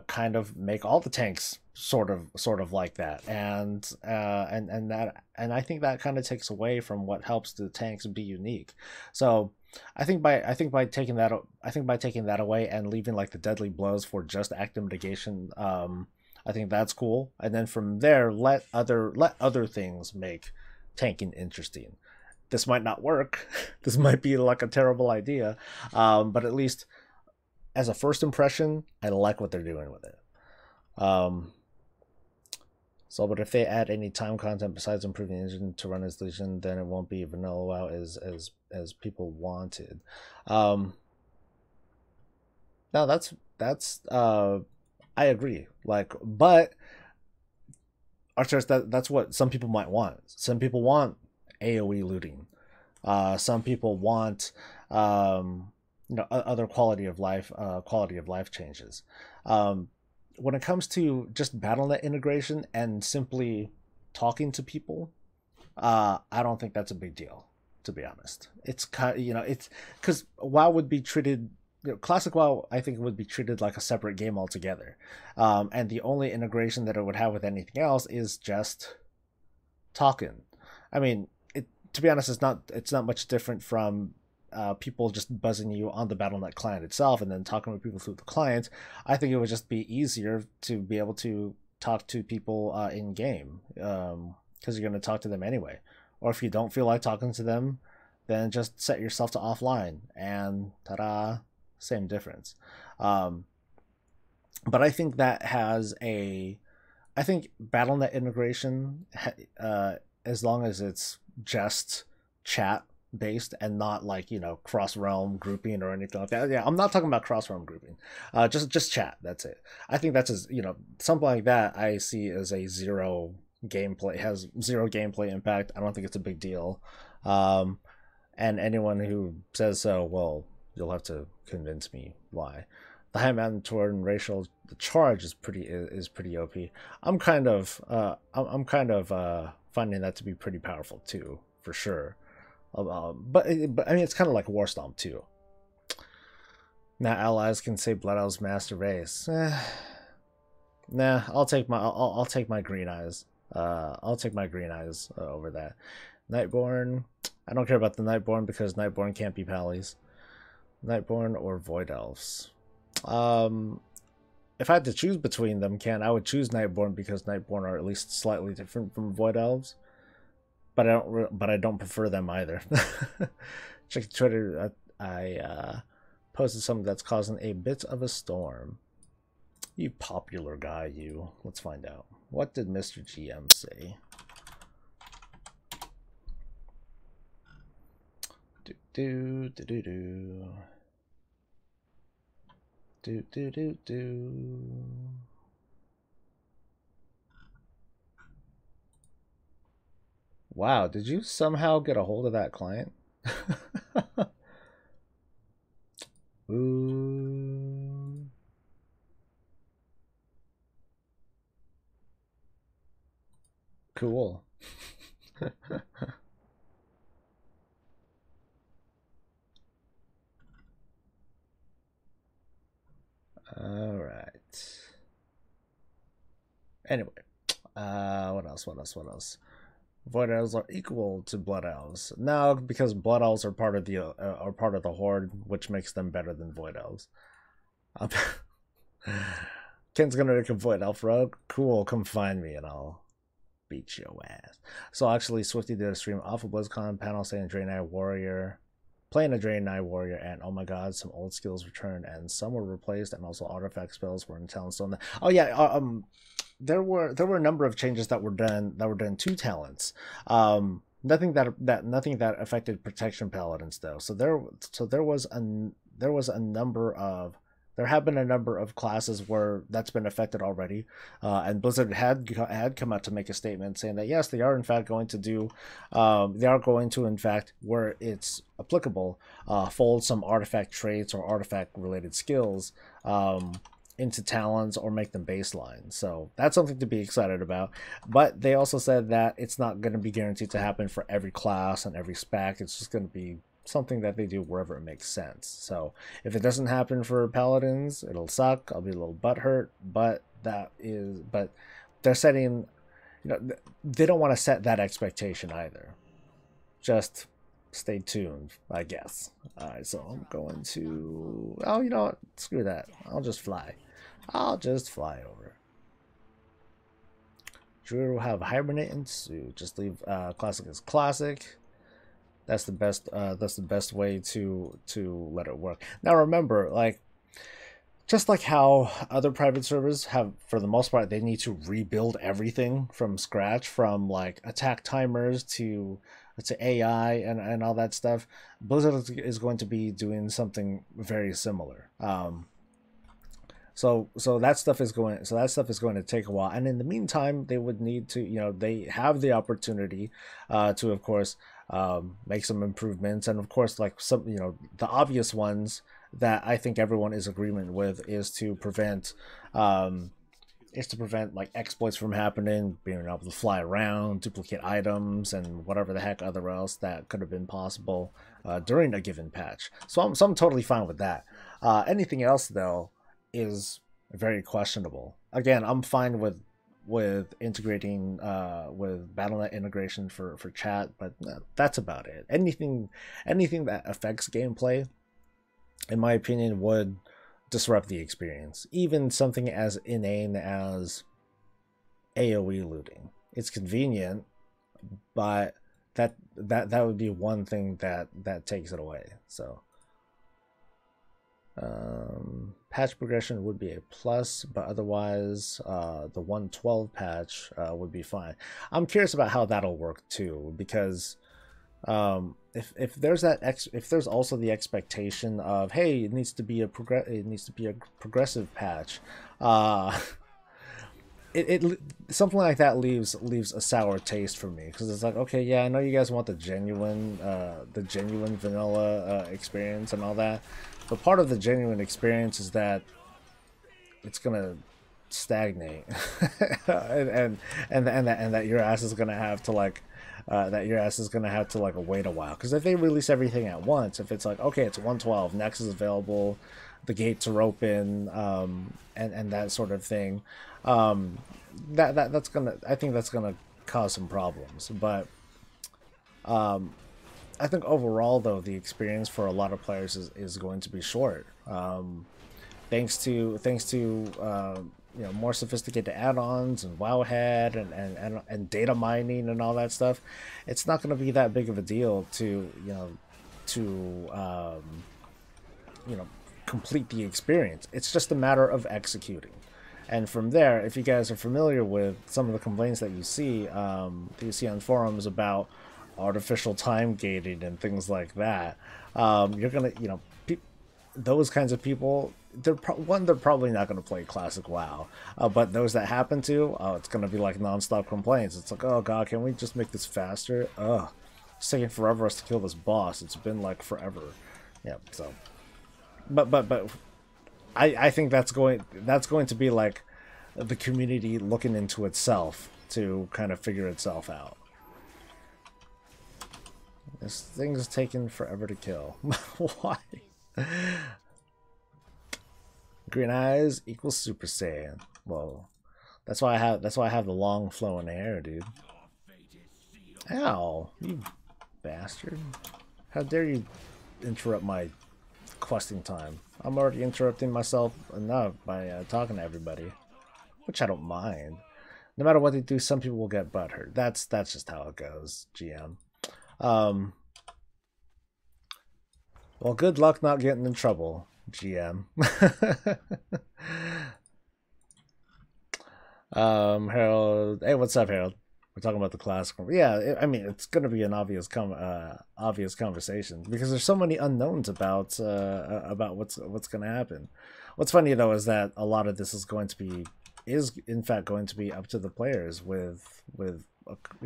kind of make all the tanks sort of like that, and I think that kind of takes away from what helps the tanks be unique. So I think by taking that away and leaving like the deadly blows for just active mitigation, I think that's cool. And then from there, let other things make tanking interesting. This might not work. This might be like a terrible idea, but at least as a first impression, I like what they're doing with it. But if they add any time content besides improving the engine to run as Legion, then it won't be vanilla WoW as people wanted. Now that's I agree. But Archers, that's what some people might want. Some people want AoE looting. Some people want other quality of life changes. When it comes to just BattleNet integration and simply talking to people, I don't think that's a big deal, to be honest. It's it's because WoW would be treated, classic WoW, I think, would be treated like a separate game altogether, and the only integration that it would have with anything else is just talking. I mean, to be honest, it's not much different from people just buzzing you on the BattleNet client itself and then talking with people through the client. I think it would just be easier to be able to talk to people in game, because you're going to talk to them anyway. Or if you don't feel like talking to them, then just set yourself to offline and ta-da, same difference. But I think I think BattleNet integration, as long as it's just chat based and not like cross realm grouping or anything like that. Yeah, I'm not talking about cross realm grouping. Just chat. That's it. I think that's something like that. I see as a zero gameplay impact. I don't think it's a big deal. And anyone who says so, well, you'll have to convince me why. The high mandatory racial charge is pretty OP. I'm kind of finding that to be pretty powerful too, for sure. But I mean, it's kind of like Warstomp too. Now allies can say Blood Elves master race. Nah, I'll take my green eyes. I'll take my green eyes over that. Nightborn. I don't care about the Nightborn because Nightborn can't be pallies. Nightborn or Void Elves. If I had to choose between them, I would choose Nightborn because Nightborn are at least slightly different from Void Elves. But I don't prefer them either. Check Twitter. I posted something that's causing a bit of a storm. You popular guy, you. Let's find out. What did Mr. GM say? Wow, did you somehow get a hold of that client? Ooh. Cool. All right. Anyway, what else? Void Elves are equal to Blood Elves. No, because Blood Elves are part of the Horde, which makes them better than Void Elves. Ken's gonna make a void elf rogue. Cool, come find me and I'll beat your ass. So actually, Swifty did a stream off of BlizzCon panel saying Draenei Warrior, playing a Draenei Warrior, and oh my god, some old skills returned and some were replaced, and also artifact spells were in Talonstone. Oh yeah, there were a number of changes that were done to talents. Nothing that affected protection paladins though. So there have been a number of classes where that's been affected already, and Blizzard had come out to make a statement saying that yes, they are in fact going to in fact, where it's applicable, fold some artifact traits or artifact related skills into talents or make them baseline. So that's something to be excited about. But they also said that it's not going to be guaranteed to happen for every class and every spec. It's just going to be something that they do wherever it makes sense. So if it doesn't happen for paladins, it'll suck. I'll be a little butthurt, but they're setting, they don't want to set that expectation either. Just stay tuned, I guess. All right, so I'm going to, oh, you know what? Screw that. I'll just fly over. Druid will have hibernate and sue. Just leave classic as classic. That's the best way to let it work. Now remember, like, just like how other private servers have, for the most part, they need to rebuild everything from scratch, from like attack timers to AI and all that stuff. Blizzard is going to be doing something very similar. So that stuff is going to take a while, and in the meantime, they would need to, they have the opportunity to, of course, make some improvements, and of course, like some, the obvious ones that I think everyone is agreement with is to prevent like exploits from happening, being able to fly around, duplicate items, and whatever the heck other else that could have been possible during a given patch. So I'm totally fine with that. Anything else though is very questionable. Again, I'm fine with integrating with Battle.net integration for chat, but that's about it. Anything that affects gameplay, in my opinion, would disrupt the experience. Even something as inane as AoE looting. It's convenient, but that would be one thing that takes it away. So patch progression would be a plus, but otherwise the 112 patch would be fine. I'm curious about how that'll work too, because if there's also the expectation of, hey, it needs to be a progressive patch, it something like that leaves a sour taste for me, because it's like, okay, yeah, I know you guys want the genuine vanilla experience and all that, but part of the genuine experience is that it's gonna stagnate, and that your ass is gonna have to like wait a while. Because if they release everything at once, if it's like, okay, it's 112, next is available, the gates are open, and that sort of thing, that's gonna cause some problems. But I think overall though, the experience for a lot of players is going to be short, thanks to more sophisticated add-ons and Wowhead and data mining and all that stuff. It's not going to be that big of a deal to complete the experience. It's just a matter of executing. And from there, if you guys are familiar with some of the complaints that you see on forums about artificial time gating and things like that, you're gonna, those kinds of people, they're probably not going to play classic WoW, but those that happen to, it's going to be like non-stop complaints. It's like, oh god, can we just make this faster? It's taking forever for us to kill this boss. It's been like forever. Yeah, so but I think that's going to be like the community looking into itself to kind of figure itself out. This thing's taking forever to kill. Why? Green eyes equals Super Saiyan. Whoa, that's why I have the long flowing hair, dude. Ow, you bastard! How dare you interrupt my questing time? I'm already interrupting myself enough by talking to everybody. which I don't mind. No matter what they do, some people will get butthurt. That's just how it goes, GM. Well, good luck not getting in trouble, GM. Harold, hey, what's up, Harold? We're talking about the classical. Yeah, I mean, it's going to be an obvious conversation because there's so many unknowns about what's going to happen. What's funny though is that a lot of this is in fact going to be up to the players. With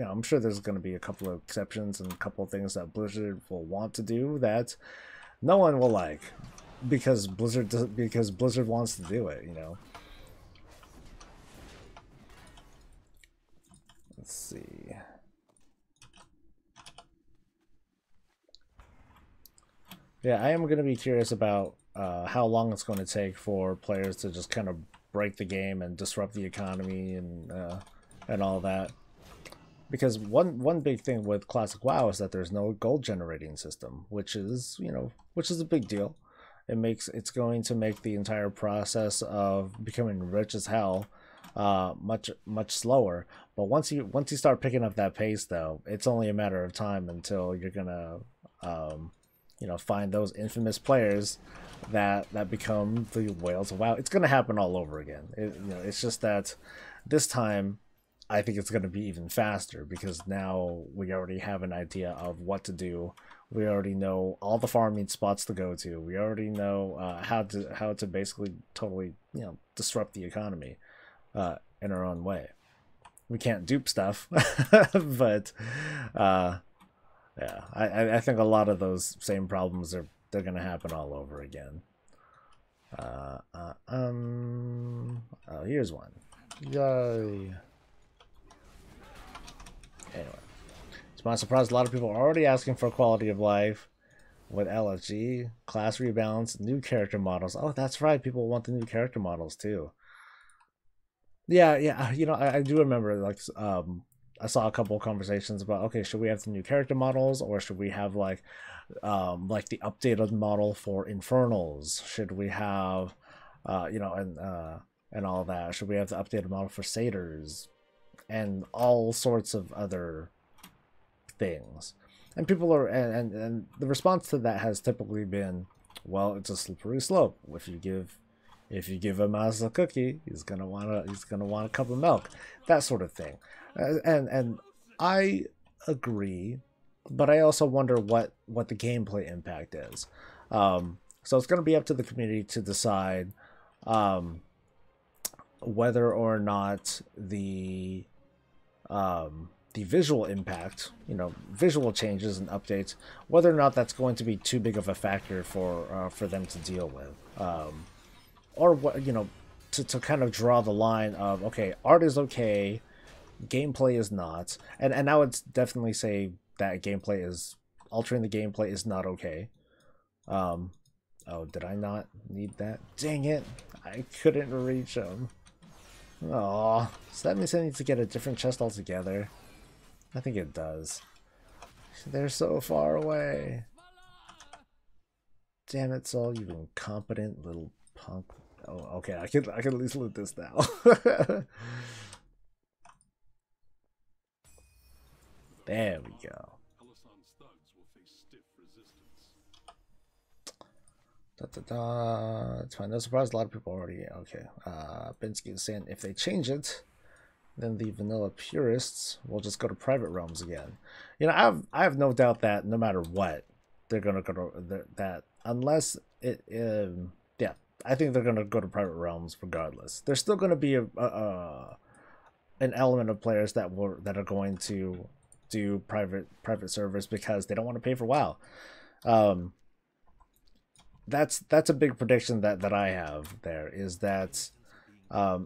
I'm sure there's going to be a couple of exceptions and a couple of things that Blizzard will want to do that no one will like because Blizzard wants to do it. Let's see. Yeah, I am going to be curious about how long it's going to take for players to just kind of break the game and disrupt the economy and all that. Because one big thing with Classic WoW is that there's no gold generating system, which is a big deal. It's going to make the entire process of becoming rich as hell much slower. But once you start picking up that pace, though, it's only a matter of time until you're gonna find those infamous players that become the whales of WoW. It's gonna happen all over again. It's just that this time I think it's gonna be even faster because now we already have an idea of what to do. We already know all the farming spots to go to. We already know how to basically totally disrupt the economy in our own way. We can't dupe stuff, but yeah, I think a lot of those same problems they're gonna happen all over again. Oh, here's one. Yay. Anyway, it's not surprised a lot of people are already asking for quality of life with LFG, class rebalance, new character models. Oh, that's right. People want the new character models too. Yeah. I do remember, like, I saw a couple of conversations about, okay, should we have the new character models or should we have like the updated model for Infernals? Should we have, and all that? Should we have the updated model for Satyrs and all sorts of other things? And people are, and the response to that has typically been, well, it's a slippery slope. If you give a mouse a cookie, he's gonna want a cup of milk, that sort of thing. And I agree, but I also wonder what the gameplay impact is. So it's gonna be up to the community to decide whether or not the visual impact, visual changes and updates, whether or not that's going to be too big of a factor for them to deal with. Or what, to kind of draw the line of, okay, art is okay, gameplay is not, and I would definitely say that altering the gameplay is not okay. Oh, did I not need that? Dang it, I couldn't reach them. Oh, so that means I need to get a different chest altogether. I think it does. They're so far away. Damn it, Soul, you incompetent little punk. Oh, okay, I can at least loot this now. There we go. It's fine. No surprise, a lot of people already. Okay. Binsky is saying if they change it, then the vanilla purists will just go to private realms again. I have no doubt that no matter what, they're gonna go to that unless it. Yeah, I think they're gonna go to private realms regardless. There's still gonna be an element of players that are going to do private servers because they don't want to pay for WoW. That's a big prediction that I have. There is that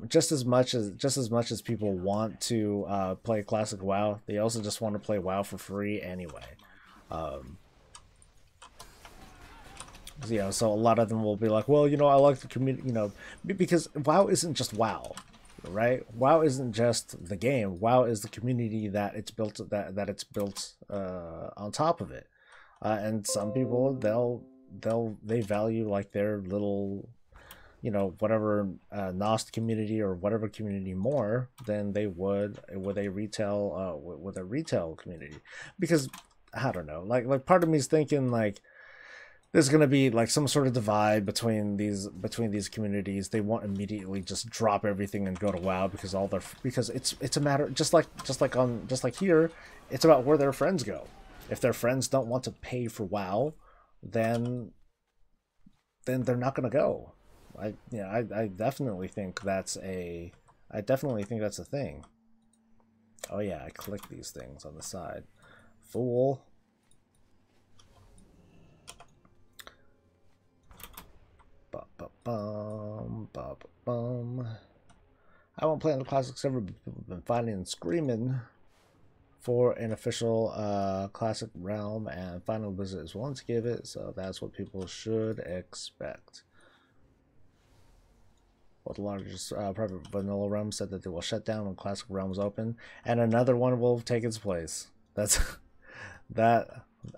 just as much as people want to play classic WoW, they also just want to play WoW for free anyway. So a lot of them will be like, well, I like the community, because WoW isn't just WoW, right? WoW isn't just the game. WoW is the community that it's built on top of it, and some people they value like their little you know, whatever Nost community or whatever community more than they would with a retail community. Because I don't know, like part of me is thinking like there's gonna be like some sort of divide between these communities. They won't immediately just drop everything and go to WoW because it's a matter just like here, it's about where their friends go. If their friends don't want to pay for WoW, then they're not gonna go. I definitely think that's a thing. Oh yeah, I click these things on the side. Fool. I won't play on the classic server, but people have been fighting and screaming for an official classic realm, and Final Blizzard is willing to give it, so that's what people should expect. Well, the largest private vanilla realm said that they will shut down when classic realms open, and another one will take its place. That's that.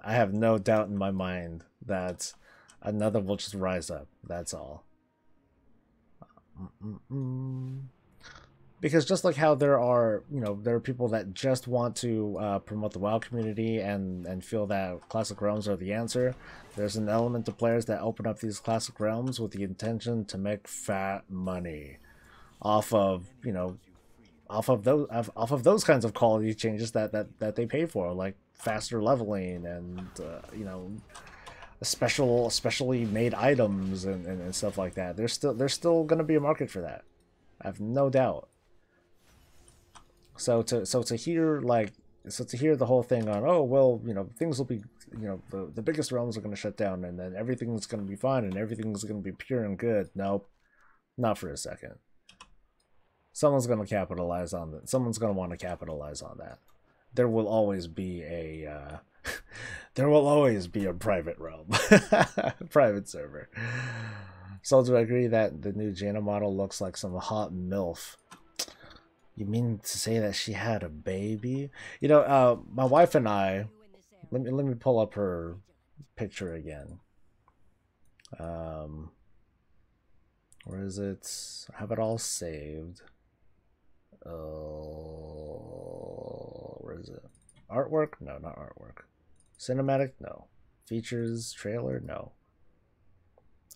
I have no doubt in my mind that another will just rise up. That's all. Because just like how there are, you know, there are people that just want to promote the WoW community and feel that classic realms are the answer, there's an element of players that open up these classic realms with the intention to make fat money off of, you know, off of those kinds of quality changes that they pay for, like faster leveling and you know, specially made items and stuff like that. There's still going to be a market for that. I have no doubt. So to hear the whole thing on, oh well, you know, things will be, you know, the biggest realms are going to shut down and then everything's going to be fine and everything's going to be pure and good. Nope, not for a second. Someone's going to capitalize on that. Someone's going to want to capitalize on that. There will always be a private realm, private server. So do I agree that the new Jaina model looks like some hot MILF? You mean to say that she had a baby? You know, my wife and I, let me pull up her picture again. Where is it? I have it all saved. Where is it? Artwork? No, not artwork. Cinematic? No. Features? Trailer? No.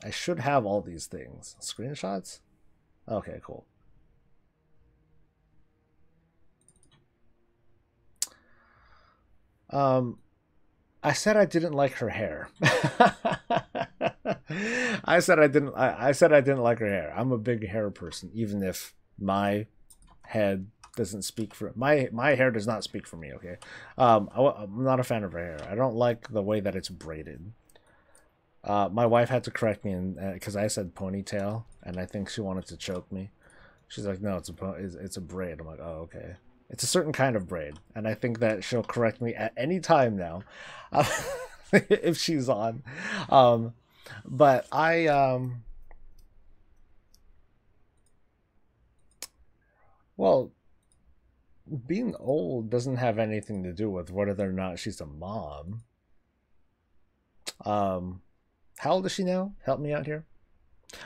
I should have all these things. Screenshots? Okay, cool. I said I didn't like her hair. I said I didn't like her hair. I'm a big hair person, even if my head doesn't speak for my hair does not speak for me. Okay, I'm not a fan of her hair. I don't like the way that it's braided. My wife had to correct me because I said ponytail, and I think she wanted to choke me. She's like, "No, it's a braid." I'm like, "Oh, okay." It's a certain kind of braid, and I think that she'll correct me at any time now, if she's on. But well, being old doesn't have anything to do with whether or not she's a mom. How old is she now? Help me out here.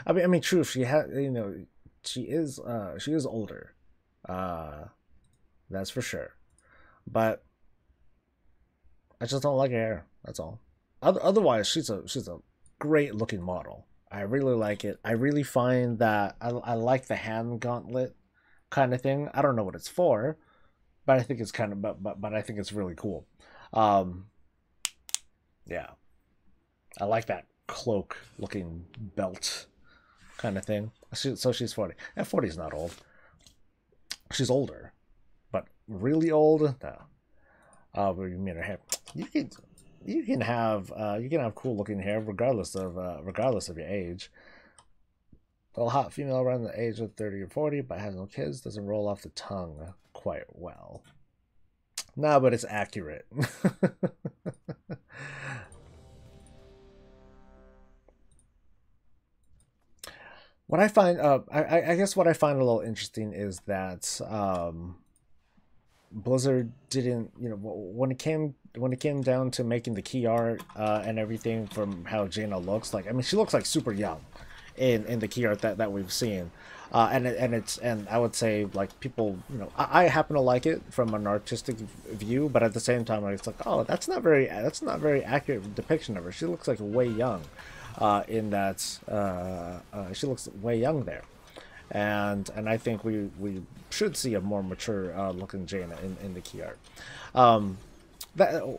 I mean, true. She had, you know, she is older. That's for sure. But I just don't like her hair. That's all. Otherwise, she's a great looking model. I really like it. I really find that I like the hand gauntlet kind of thing. I don't know what it's for, but I think it's kind of but I think it's really cool. Yeah, I like that cloak looking belt kind of thing. So she's 40. And 40 is not old. She's older, but really old? No. But you mean her hair? You can have cool looking hair regardless of your age. A hot female around the age of 30 or 40 but has no kids doesn't roll off the tongue quite well. No, but it's accurate. What I find, I guess what I find a little interesting is that Blizzard didn't, you know, when it came down to making the key art and everything from how Jaina looks like. I mean, she looks like super young. in the key art that we've seen. And I would say, like, people, you know, I happen to like it from an artistic view, but at the same time, it's like, oh, that's not very accurate depiction of her. She looks like way young, in that she looks way young there, and I think we should see a more mature looking Jaina in the key art.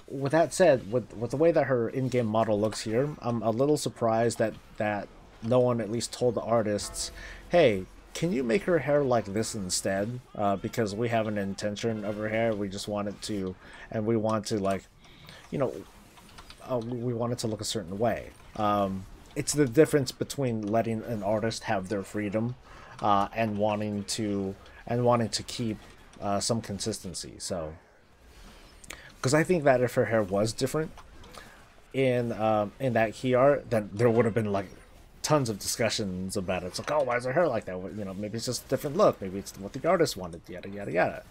With that said, with the way that her in-game model looks here, I'm a little surprised that no one at least told the artists, hey, can you make her hair like this instead? Because we have an intention of her hair. We just want it to, and we want to, like, you know, we want it to look a certain way. It's the difference between letting an artist have their freedom and wanting to keep some consistency. So, because I think that if her hair was different in that key art, then there would have been like tons of discussions about it. It's like, oh, why is her hair like that? You know, maybe it's just a different look. Maybe it's what the artist wanted. Yada yada yada.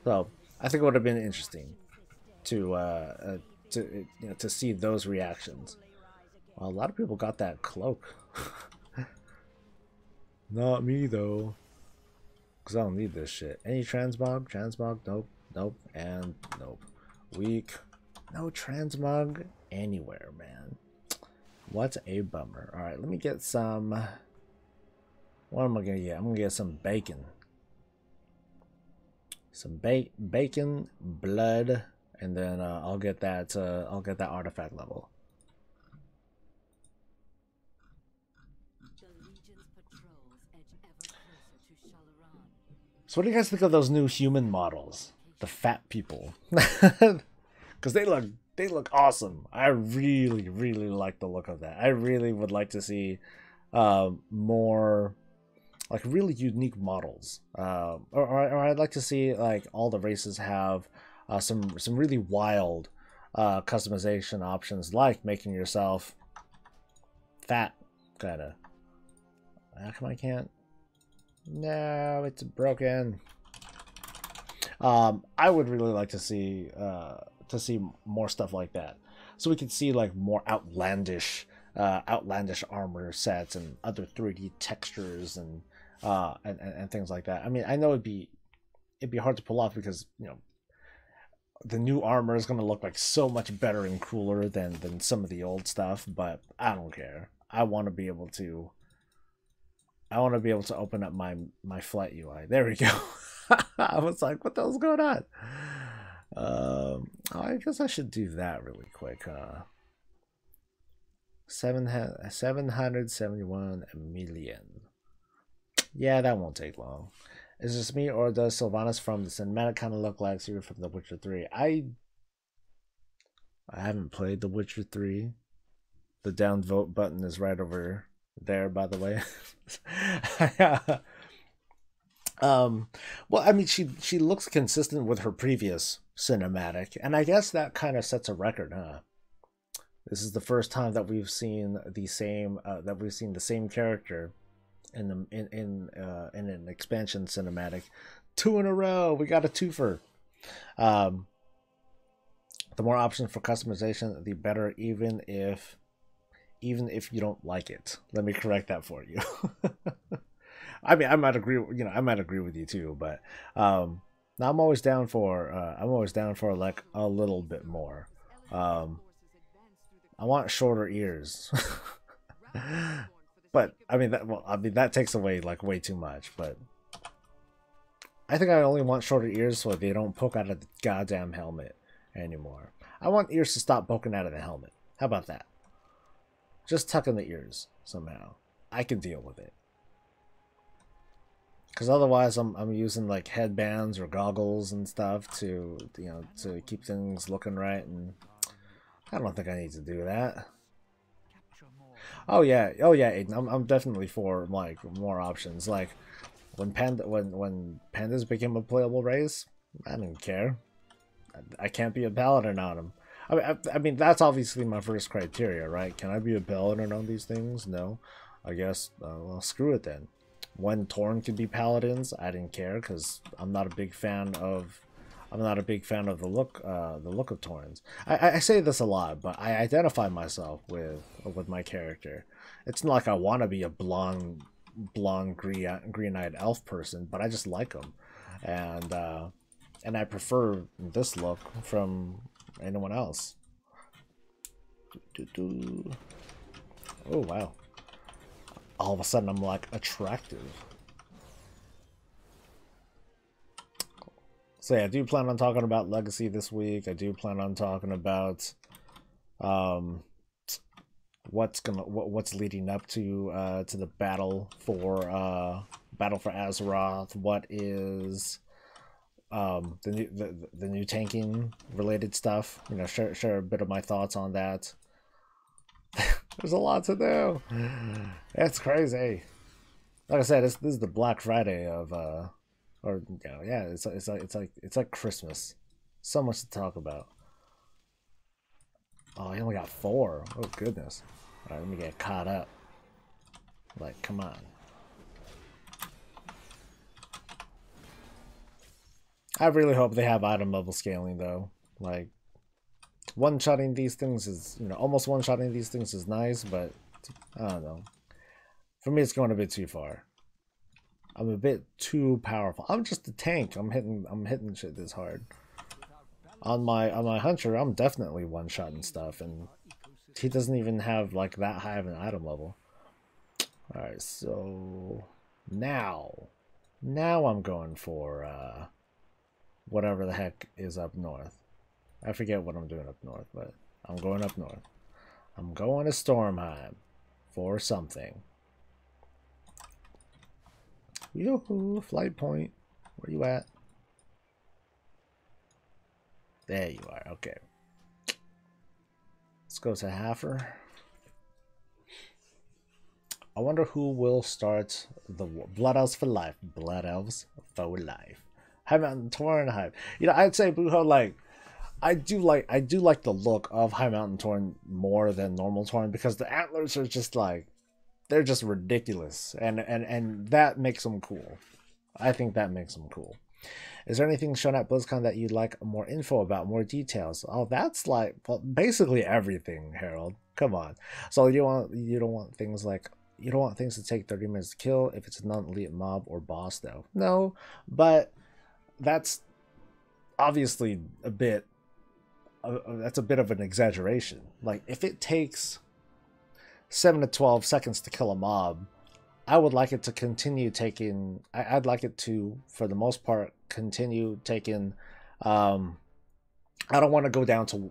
So I think it would have been interesting to see those reactions. Well, a lot of people got that cloak. Not me though, because I don't need this shit. Any transmog? Transmog? Nope. Nope. And nope. Weak. No transmog anywhere, man. What a bummer. Alright, let me get some... What am I gonna get? I'm gonna get some bacon. Some bacon, blood, and then I'll get that artifact level. So what do you guys think of those new human models? The fat people. Because they look awesome. I really like the look of that. I really would like to see more like really unique models. Or I'd like to see like all the races have some really wild customization options, like making yourself fat, kinda. How come I can't? No, it's broken. I would really like to see more stuff like that, so we could see like more outlandish armor sets and other 3D textures and things like that. I mean, I know it'd be hard to pull off because, you know, the new armor is going to look like so much better and cooler than some of the old stuff, but I don't care. I want to be able to open up my flight UI. There we go. I was like, what the hell's going on? I guess I should do that really quick. 771 million. Yeah, that won't take long. Is this me, or does Sylvanas from the cinematic kind of look like Siri from The Witcher 3? I haven't played The Witcher 3. The downvote button is right over there, by the way. Well, I mean, she looks consistent with her previous cinematic, and I guess that kind of sets a record, huh? This is the first time that we've seen the same character in an expansion cinematic 2 in a row. We got a twofer. The more options for customization, the better, even if you don't like it. Let me correct that for you. I mean, I might agree with you too, but now I'm always down for like a little bit more. I want shorter ears. But I mean that takes away like way too much, but I think I only want shorter ears so they don't poke out of the goddamn helmet anymore. I want ears to stop poking out of the helmet. How about that? Just tuck in the ears somehow. I can deal with it. Because otherwise I'm using like headbands or goggles and stuff to, you know, to keep things looking right, and I don't think I need to do that. Oh yeah, Aiden, I'm definitely for like more options. Like when pandas became a playable race, I didn't care. I can't be a paladin on them. I mean that's obviously my first criteria, right? Can I be a paladin on these things? No. I guess well, screw it then. When Tauren could be paladins, I didn't care because I'm not a big fan of the look of Taurens. I say this a lot, but I identify myself with my character. It's not like I want to be a blonde green-eyed elf person, but I just like them, and I prefer this look from anyone else. Oh wow! All of a sudden, I'm like attractive. So yeah, I do plan on talking about Legacy this week. I do plan on talking about what's leading up to the battle for Azeroth. What is the new tanking related stuff? You know, share a bit of my thoughts on that. There's a lot to do. It's crazy. Like I said, this is the Black Friday of or you know, yeah, it's like Christmas. So much to talk about. Oh, I only got 4. Oh goodness. All right, let me get caught up. Like, come on. I really hope they have item level scaling though. Like, one-shotting these things is, you know, almost one-shotting these things is nice, but I don't know. For me, it's going a bit too far. I'm a bit too powerful. I'm just a tank. I'm hitting shit this hard. On my hunter, I'm definitely one-shotting stuff, and he doesn't even have like that high of an item level. All right, so now I'm going for whatever the heck is up north. I forget what I'm doing up north, but I'm going up north. I'm going to Stormheim for something. Yoo-hoo, flight point. Where you at? There you are. Okay. Let's go to Hafer. I wonder who will start the war. Blood Elves for life. Blood Elves for life. High Mountain Torn Hive. You know, I'd say Buho, like, I do like the look of High Mountain Torn more than normal Torn, because the antlers are just like, they're just ridiculous, and that makes them cool. I think that makes them cool. Is there anything shown at BlizzCon that you'd like more info about, more details? Oh, that's like, well, basically everything, Harold. Come on. So you don't want things to take 30 minutes to kill if it's a non-elite mob or boss, though. No, but that's obviously a bit. That's a bit of an exaggeration. Like, if it takes 7 to 12 seconds to kill a mob, I would like it to continue taking. I'd like it to, for the most part, continue taking. I don't want to go down to.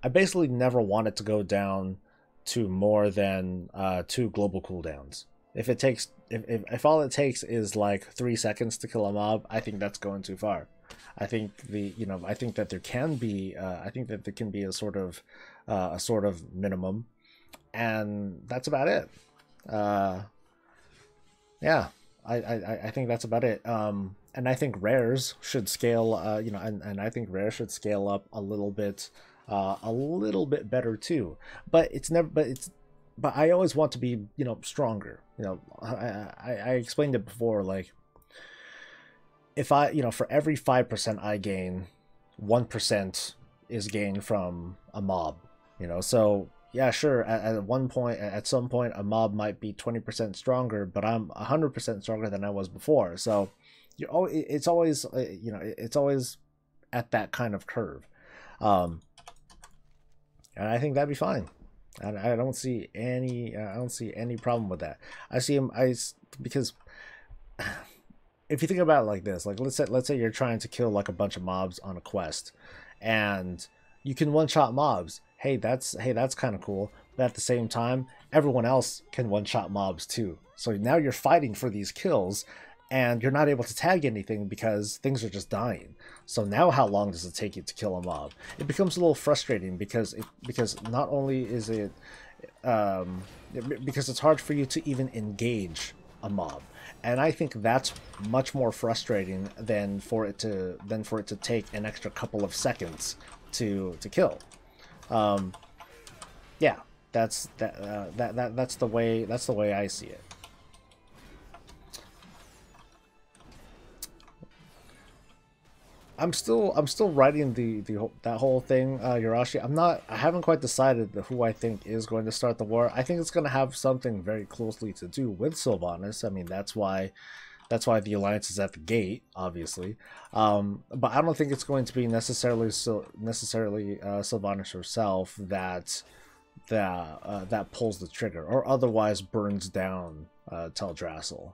I basically never want it to go down to more than 2 global cooldowns. If it takes, if all it takes is like 3 seconds to kill a mob, I think that's going too far. I think I think that there can be. I think that there can be a sort of minimum, and that's about it. Yeah, I think that's about it. And I think rares should scale. And I think rares should scale up a little bit better too. But it's never. But I always want to be, stronger. I explained it before. Like, if for every 5% I gain, 1% is gained from a mob. So. Yeah, sure. At some point, a mob might be 20% stronger, but I'm 100% stronger than I was before. So, it's always at that kind of curve, and I think that'd be fine. And I don't see any problem with that. Because if you think about it like this, like let's say you're trying to kill like a bunch of mobs on a quest, and you can one-shot mobs. Hey, that's kind of cool. But at the same time, everyone else can one-shot mobs too. So now you're fighting for these kills, and you're not able to tag anything because things are just dying. So now how long does it take you to kill a mob? It becomes a little frustrating because not only is it because it's hard for you to even engage a mob. And I think that's much more frustrating than for it to take an extra couple of seconds to kill. Yeah, that's the way I see it. I'm still writing that whole thing, Yarashi. I haven't quite decided who I think is going to start the war. I think it's going to have something very closely to do with Sylvanas. I mean, that's why the alliance is at the gate, obviously. But I don't think it's going to be necessarily Sylvanas herself that pulls the trigger, or otherwise burns down Teldrassil.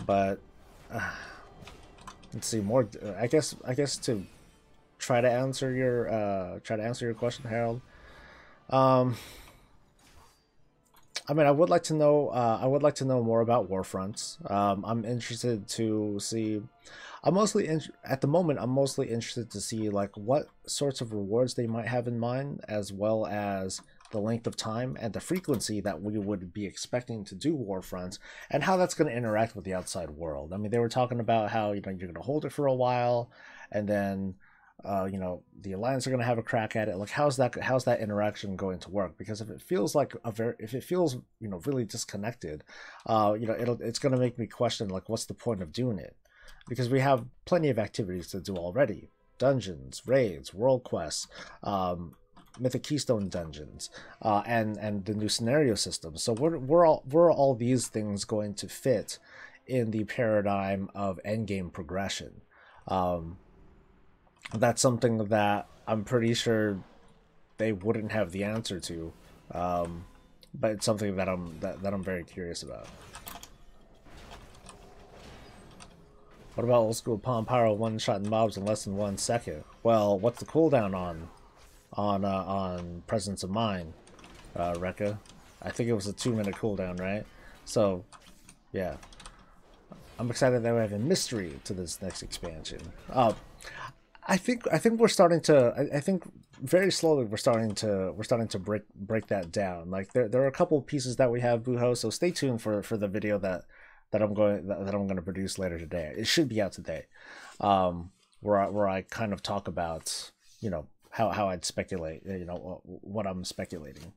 But let's see more. I guess to try to answer your question, Harold. I mean, I would like to know more about Warfronts. I'm interested to see. At the moment, I'm mostly interested to see like what sorts of rewards they might have in mind, as well as the length of time and the frequency that we would be expecting to do Warfronts, and how that's going to interact with the outside world. I mean, they were talking about how, you know, you're going to hold it for a while, and then you know, the alliance are going to have a crack at it. Like, how's that interaction going to work? Because if it feels like you know, really disconnected, you know, it's going to make me question, like, what's the point of doing it? Because we have plenty of activities to do already: dungeons, raids, world quests, Mythic Keystone dungeons, and the new scenario system. So where are all these things going to fit in the paradigm of endgame progression? That's something that I'm pretty sure they wouldn't have the answer to, but it's something that I'm very curious about. What about old school Palm Pyro one-shotting mobs in less than 1 second? Well, what's the cooldown on Presence of Mind, Rekka? I think it was a 2-minute cooldown, right? So, yeah. I'm excited that we have a mystery to this next expansion. I think we're starting to. I think very slowly we're starting to break that down. Like, there are a couple of pieces that we have, Buho. So stay tuned for the video that I'm going to produce later today. It should be out today, where I kind of talk about, you know, how I'd speculate, you know, what I'm speculating.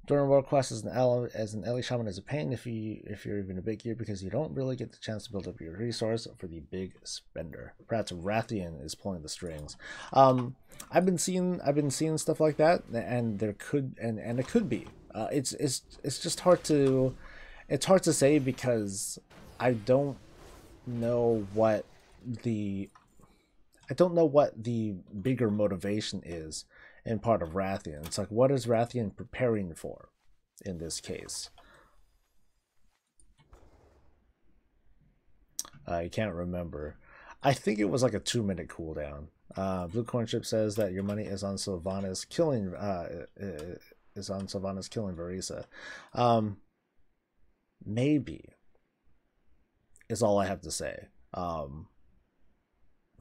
During World Quest as an Ellie Shaman is a pain if you're even a big gear, because you don't really get the chance to build up your resource for the big spender. Perhaps Rathian is pulling the strings. I've been seeing stuff like that, and it could be. It's just hard to say, because I don't know what the bigger motivation is in part of Rathian. It's like, what is Rathian preparing for in this case? I can't remember. I think it was like a 2-minute cooldown. Blue Corn Chip says that your money is on Sylvanas killing Varisa. Maybe is all I have to say.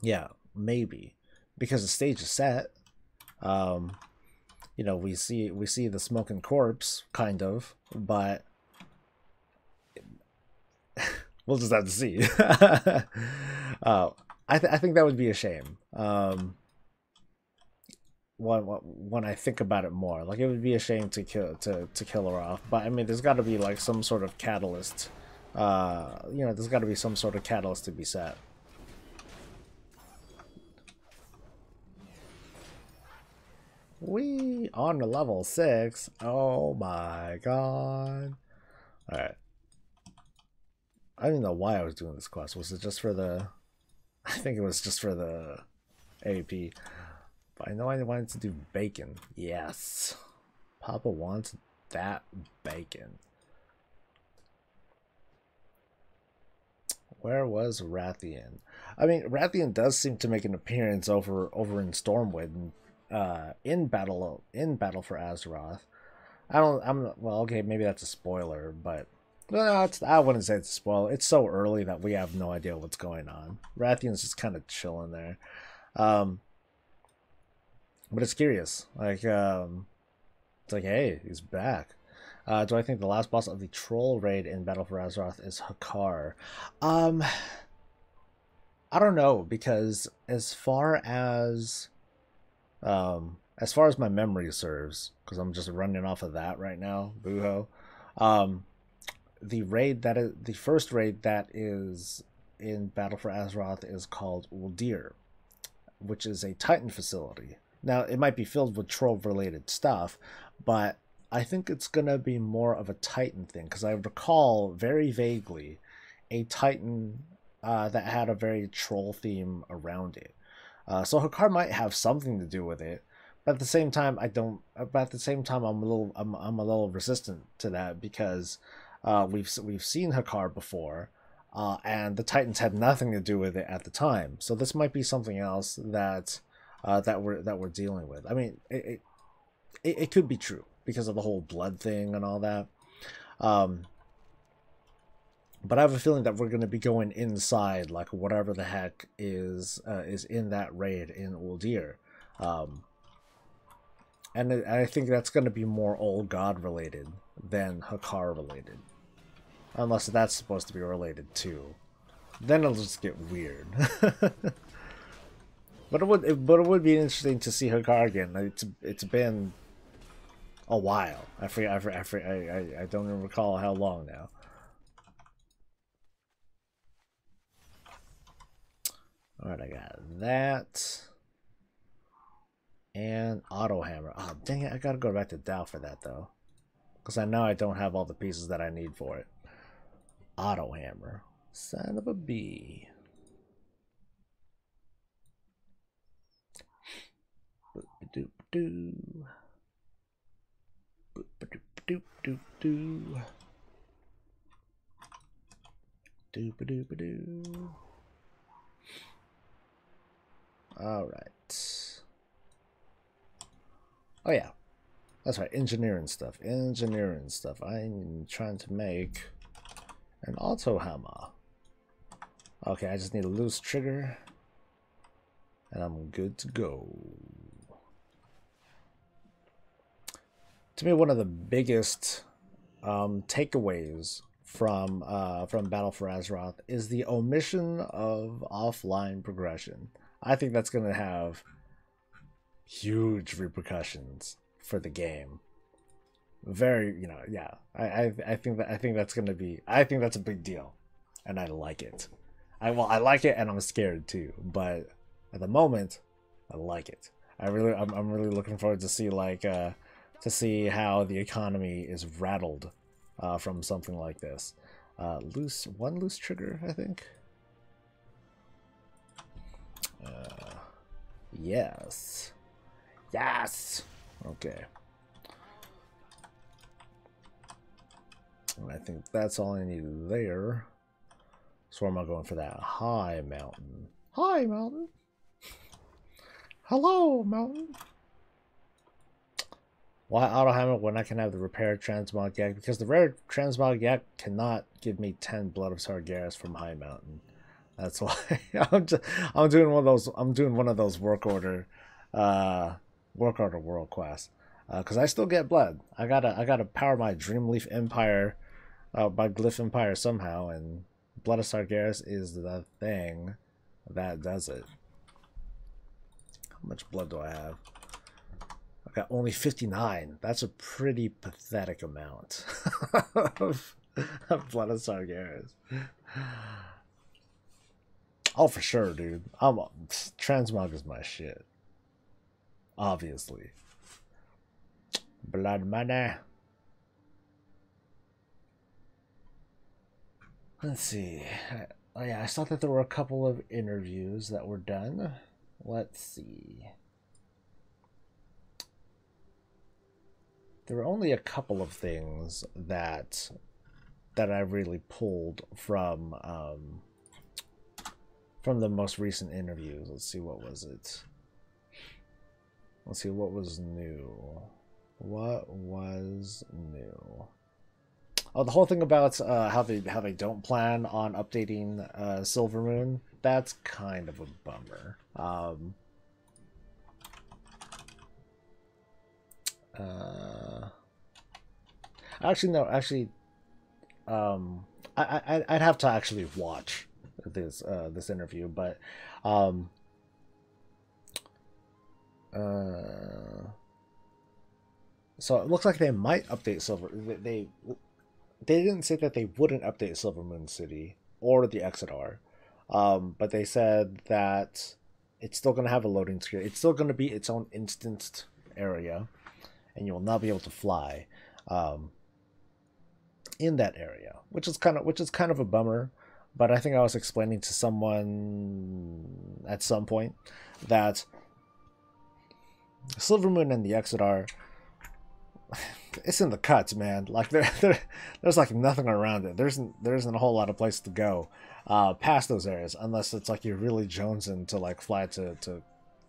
Yeah, maybe, because the stage is set. You know, we see the smoking corpse, kind of, but we'll just have to see. I think that would be a shame. When I think about it more, like, it would be a shame to kill her off. But I mean, there's got to be like some sort of catalyst. You know, there's got to be some sort of catalyst to be set. We on to level 6. Oh my god. Alright. I don't even know why I was doing this quest. Was it just for the... I think it was just for the AP. But I know I wanted to do bacon. Yes. Papa wants that bacon. Where was Rathian? I mean, Rathian does seem to make an appearance over in Stormwind, in battle for Azeroth. Well, okay, maybe that's a spoiler, but no, I wouldn't say it's a spoiler. It's so early that we have no idea what's going on. Rathian's just kind of chilling there, but it's curious. Like, it's like, hey, he's back. Do I think the last boss of the troll raid in Battle for Azeroth is Hakar? I don't know, because as far as my memory serves, because I'm just running off of that right now, Booho, the raid that is the first raid that is in Battle for Azeroth is called Uldir, which is a Titan facility. Now, it might be filled with troll-related stuff, but I think it's going to be more of a Titan thing, because I recall very vaguely a Titan that had a very troll theme around it. So Hakar might have something to do with it, but at the same time, I don't. But at the same time, I'm a little resistant to that, because we've seen Hakar before, and the Titans had nothing to do with it at the time. So this might be something else that we're dealing with. I mean, it could be true because of the whole blood thing and all that. But I have a feeling that we're going to be going inside, like whatever the heck is in that raid in Uldir. And I think that's going to be more Old God related than Hakar related. Unless that's supposed to be related too. Then it'll just get weird. But it would be interesting to see Hakar again. It's been a while. I don't even recall how long now. Alright, I got that. And Auto Hammer. Oh, dang it, I gotta go back to Dow for that, though. Because I know I don't have all the pieces that I need for it. Auto Hammer. Son of a bee. Boop-a-doop-doo. Boop-a-doop-doop-doop-doo. Doop-a-doop-a-doo. Alright. Oh yeah, that's right, engineering stuff. I'm trying to make an auto hammer. Okay, I just need a loose trigger, and I'm good to go. To me, one of the biggest takeaways from Battle for Azeroth is the omission of offline progression. I think that's going to have huge repercussions for the game. Very, yeah. I think that's going to be. I think that's a big deal, and I like it. I like it, and I'm scared too. But at the moment, I like it. I'm really looking forward to see how the economy is rattled from something like this. One loose trigger, I think. Yes. Okay. And I think that's all I need there. So where am I going for that? High mountain. Hi, mountain. Hello, mountain. Why auto hammer when I can have the repair transmog yak? Because the rare transmog yak cannot give me 10 blood of Sargeras from high mountain. That's why I'm doing one of those work order world quests. Because I still get blood. I gotta power my Dreamleaf Empire, my Glyph Empire somehow, and Blood of Sargeras is the thing that does it. How much blood do I have? I got only 59. That's a pretty pathetic amount of Blood of Sargeras. Oh, for sure, dude. Transmog is my shit. Obviously. Blood money. Let's see. Oh yeah, I saw that there were a couple of interviews that were done. Let's see. There were only a couple of things that I really pulled from the most recent interviews. Let's see, what was it? Let's see, what was new? What was new? Oh, the whole thing about how they don't plan on updating Silvermoon. That's kind of a bummer. Actually, no. Actually, I'd have to actually watch this interview, but so it looks like they might update Silver. they didn't say that they wouldn't update Silvermoon City or the Exodar, but they said that it's still going to have a loading screen. It's still going to be its own instanced area, and you will not be able to fly in that area, which is kind of a bummer. But I think I was explaining to someone at some point that Silvermoon and the Exodar, it's in the cuts, man. Like there's like nothing around it. There isn't a whole lot of place to go past those areas, unless it's like you're really jonesing to like fly to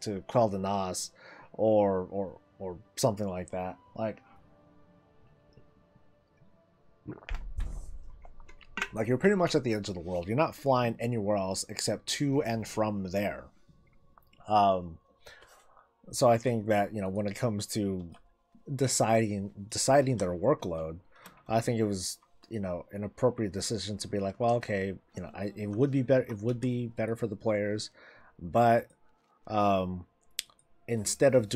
Quel'Danas or something like that. Like you're pretty much at the edge of the world. You're not flying anywhere else except to and from there. So I think that, you know, when it comes to deciding their workload, I think it was, you know, an appropriate decision to be like, well, okay, you know, it would be better for the players, but instead of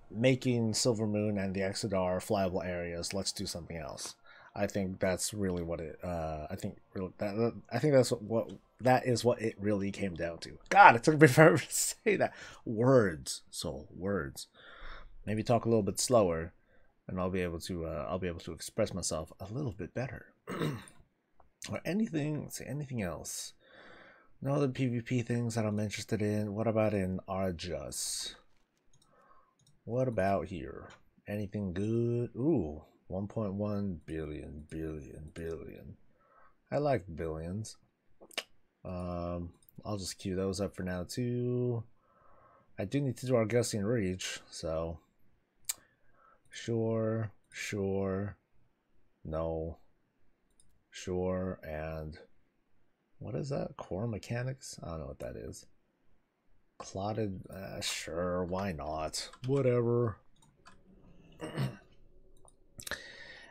making Silvermoon and the Exodar flyable areas, let's do something else. I think that's really what it. I think that is what it really came down to. God, it took me forever to say that. Words, Soul, words. Maybe talk a little bit slower, and I'll be able to express myself a little bit better. Or anything. Say anything else. No other PvP things that I'm interested in. What about in Argus? What about here? Anything good? Ooh. 1.1 billion. I like billions. I'll just queue those up for now too. I do need to do Argusian Reach, so sure, no, sure, and what is that? Core mechanics? I don't know what that is. Clotted, sure, why not? Whatever.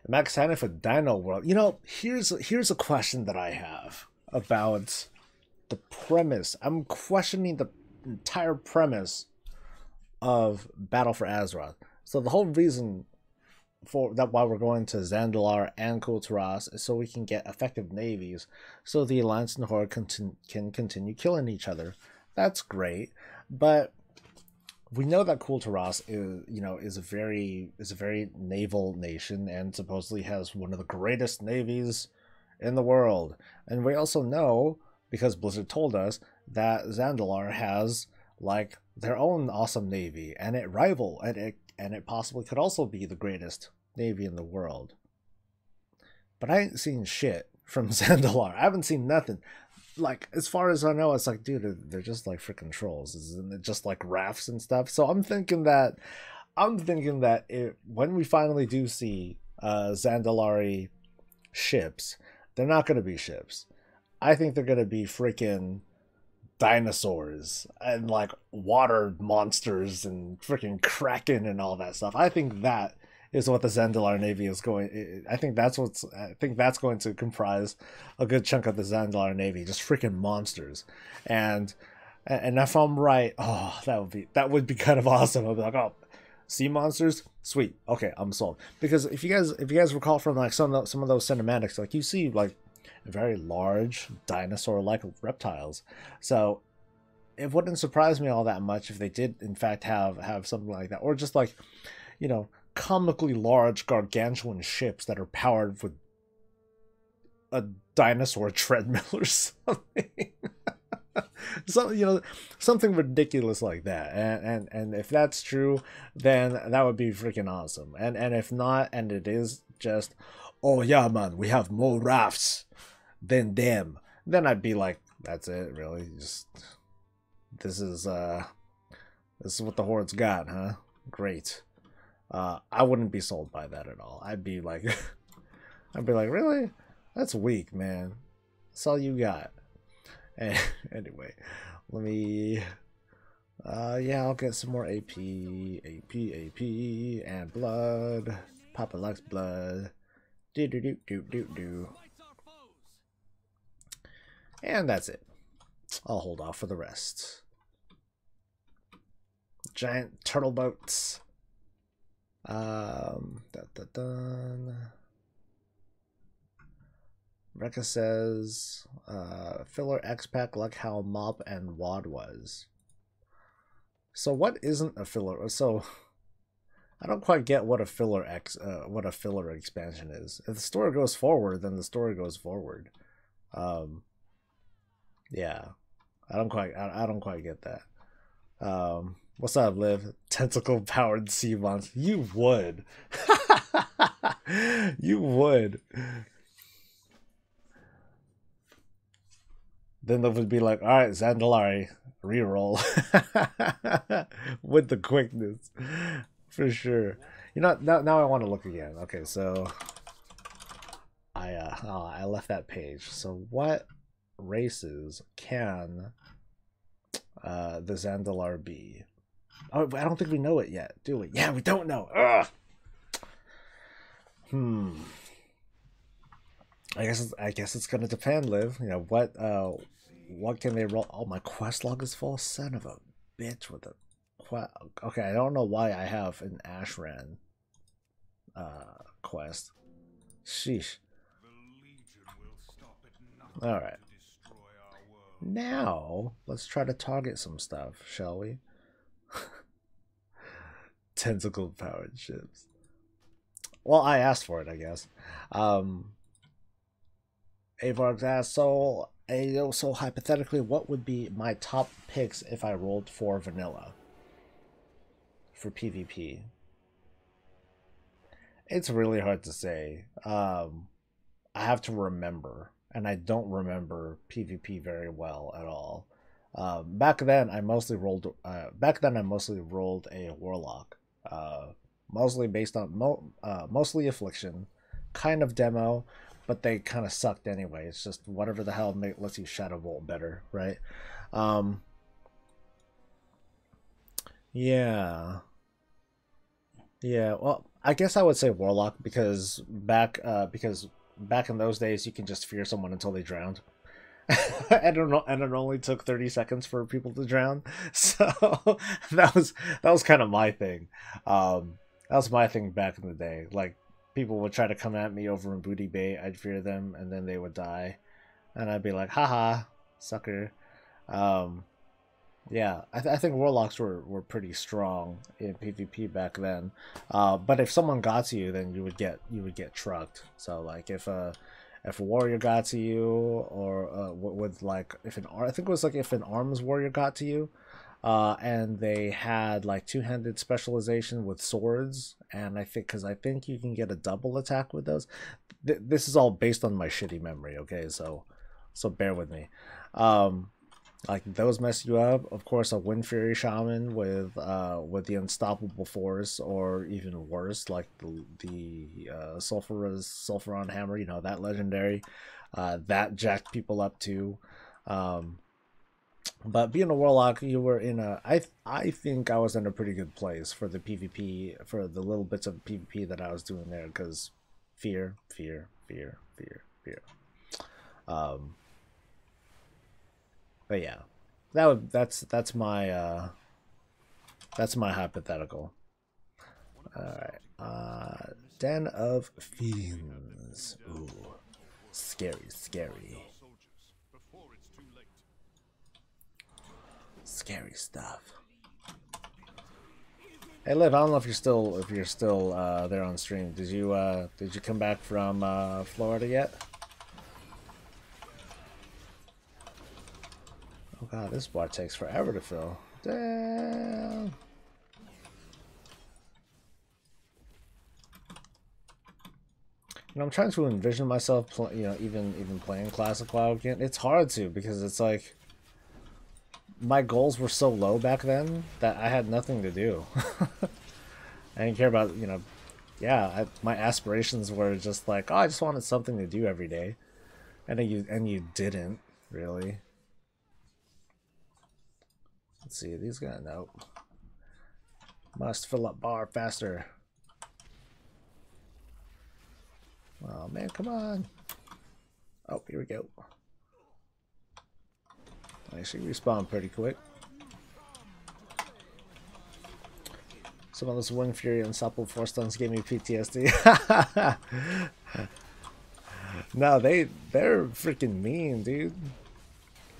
I'm excited for Dino World. You know, here's a question that I have about the premise. I'm questioning the entire premise of Battle for Azeroth. So the whole reason for that why we're going to Zandalar and Kulturas is so we can get effective navies, so the Alliance and the Horde can continue killing each other. That's great, but we know that Kulturas is a very naval nation and supposedly has one of the greatest navies in the world. And we also know, because Blizzard told us, that Zandalar has like their own awesome navy, and it possibly could also be the greatest navy in the world. But I ain't seen shit from Zandalar. I haven't seen nothing. Like, as far as I know, it's like, dude, they're just like freaking trolls. Isn't it just like rafts and stuff? So I'm thinking that when we finally do see Zandalari ships, they're not going to be ships. I think they're going to be freaking dinosaurs and like water monsters and freaking kraken and all that stuff. I think that is what the Zandalari Navy is going. I think that's going to comprise a good chunk of the Zandalari Navy, just freaking monsters. And if I'm right, oh, that would be kind of awesome. I'd be like, oh, sea monsters, sweet. Okay, I'm sold. Because if you guys recall from like some of those cinematics, like you see like very large dinosaur-like reptiles. So it wouldn't surprise me all that much if they did in fact have something like that, or just like, you know, comically large gargantuan ships that are powered with a dinosaur treadmill or something. So, you know, something ridiculous like that. And if that's true, then that would be freaking awesome. And if not, and it is just, oh yeah, man, we have more rafts than them, then I'd be like, that's it, really? Just this is what the Horde's got, huh? Great. I wouldn't be sold by that at all. I'd be like, really? That's weak, man. That's all you got. Anyway, let me, yeah, I'll get some more AP, and blood. Papa likes blood. Do. And that's it. I'll hold off for the rest. Giant turtle boats. Dun. Rekka says, filler X-Pack like how Mop and Wad was. So what isn't a filler? So I don't quite get what a filler expansion is. If the story goes forward, then the story goes forward. Yeah, I don't quite get that. What's up, Liv? Tentacle powered sea monster. You would. You would. Then they would be like, all right, Zandalari, reroll. With the quickness. For sure. You know, now I want to look again. Okay, so I left that page. So what races can the Zandalar be? Oh, I don't think we know it yet, do we? Yeah, we don't know. Ugh. I guess it's gonna depend, Liv. You know what can they roll? Oh, my quest log is full. Son of a bitch with a quest. Okay, I don't know why I have an Ashran quest. Sheesh. All right. Now let's try to target some stuff, shall we? Tentacle powered ships. Well, I asked for it, I guess. Avar's asked, so hypothetically, what would be my top picks if I rolled for vanilla? For PvP? It's really hard to say. I have to remember, and I don't remember PvP very well at all. Back then I mostly rolled a warlock. Mostly based on mostly affliction, kind of demo, but they kind of sucked anyway. It's just whatever the hell lets you shadow bolt better, right? Yeah. Well, I guess I would say warlock because back in those days you can just fear someone until they drowned. And it only took 30 seconds for people to drown. So that was kind of my thing. That was my thing back in the day. Like, people would try to come at me over in booty bait, I'd fear them, and then they would die. And I'd be like, haha, sucker. Yeah, I think warlocks were pretty strong in PvP back then. But if someone got to you, then you would get trucked. So like if a warrior got to you, or with like I think it was like if an arms warrior got to you, and they had like two-handed specialization with swords, and I think you can get a double attack with those. This is all based on my shitty memory, okay? So bear with me. Like those mess you up. Of course, a Wind Fury Shaman with the Unstoppable Force, or even worse, like the Sulfuron Hammer. You know, that legendary, that jacked people up too. But being a warlock, you were in a. I think I was in a pretty good place for the PvP, for the little bits of PvP that I was doing there, because fear. But yeah, that's my hypothetical. All right, Den of Fiends. Ooh, scary. Scary stuff. Hey Liv, I don't know if you're still there on stream. Did you come back from Florida yet? Oh god, this bar takes forever to fill. Damn. You know, I'm trying to envision myself, even playing Classic WoW again. It's hard to, because it's like my goals were so low back then that I had nothing to do. I didn't care about, my aspirations were just like, oh, I just wanted something to do every day, and you didn't really. Let's see, these guys, nope. Must fill up bar faster. Oh man, come on. Oh, here we go. I should respawn pretty quick. Some of those Wind Fury and Supple Force stuns gave me PTSD. No, they're freaking mean, dude.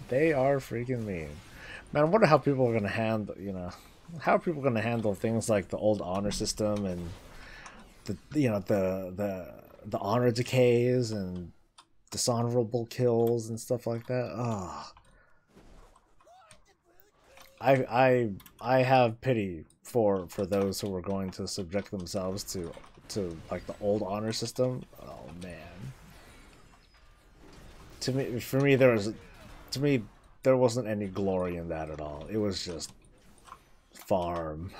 They are freaking mean. Man, I wonder how people are gonna handle, how are people gonna handle things like the old honor system and the honor decays and dishonorable kills and stuff like that. Oh, I have pity for those who are going to subject themselves to like the old honor system. Oh man. For me there wasn't any glory in that at all. It was just farm.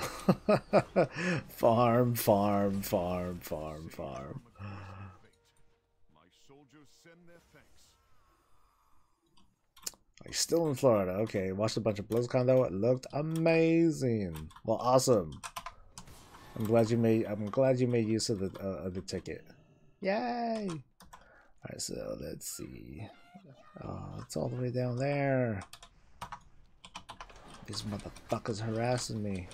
farm, farm, farm, farm, farm. Like, still in Florida. Okay, watched a bunch of Blizzcon though. It looked amazing. Well, awesome. I'm glad you made use of the ticket. Yay! Alright, so let's see. Oh, it's all the way down there. These motherfuckers harassing me.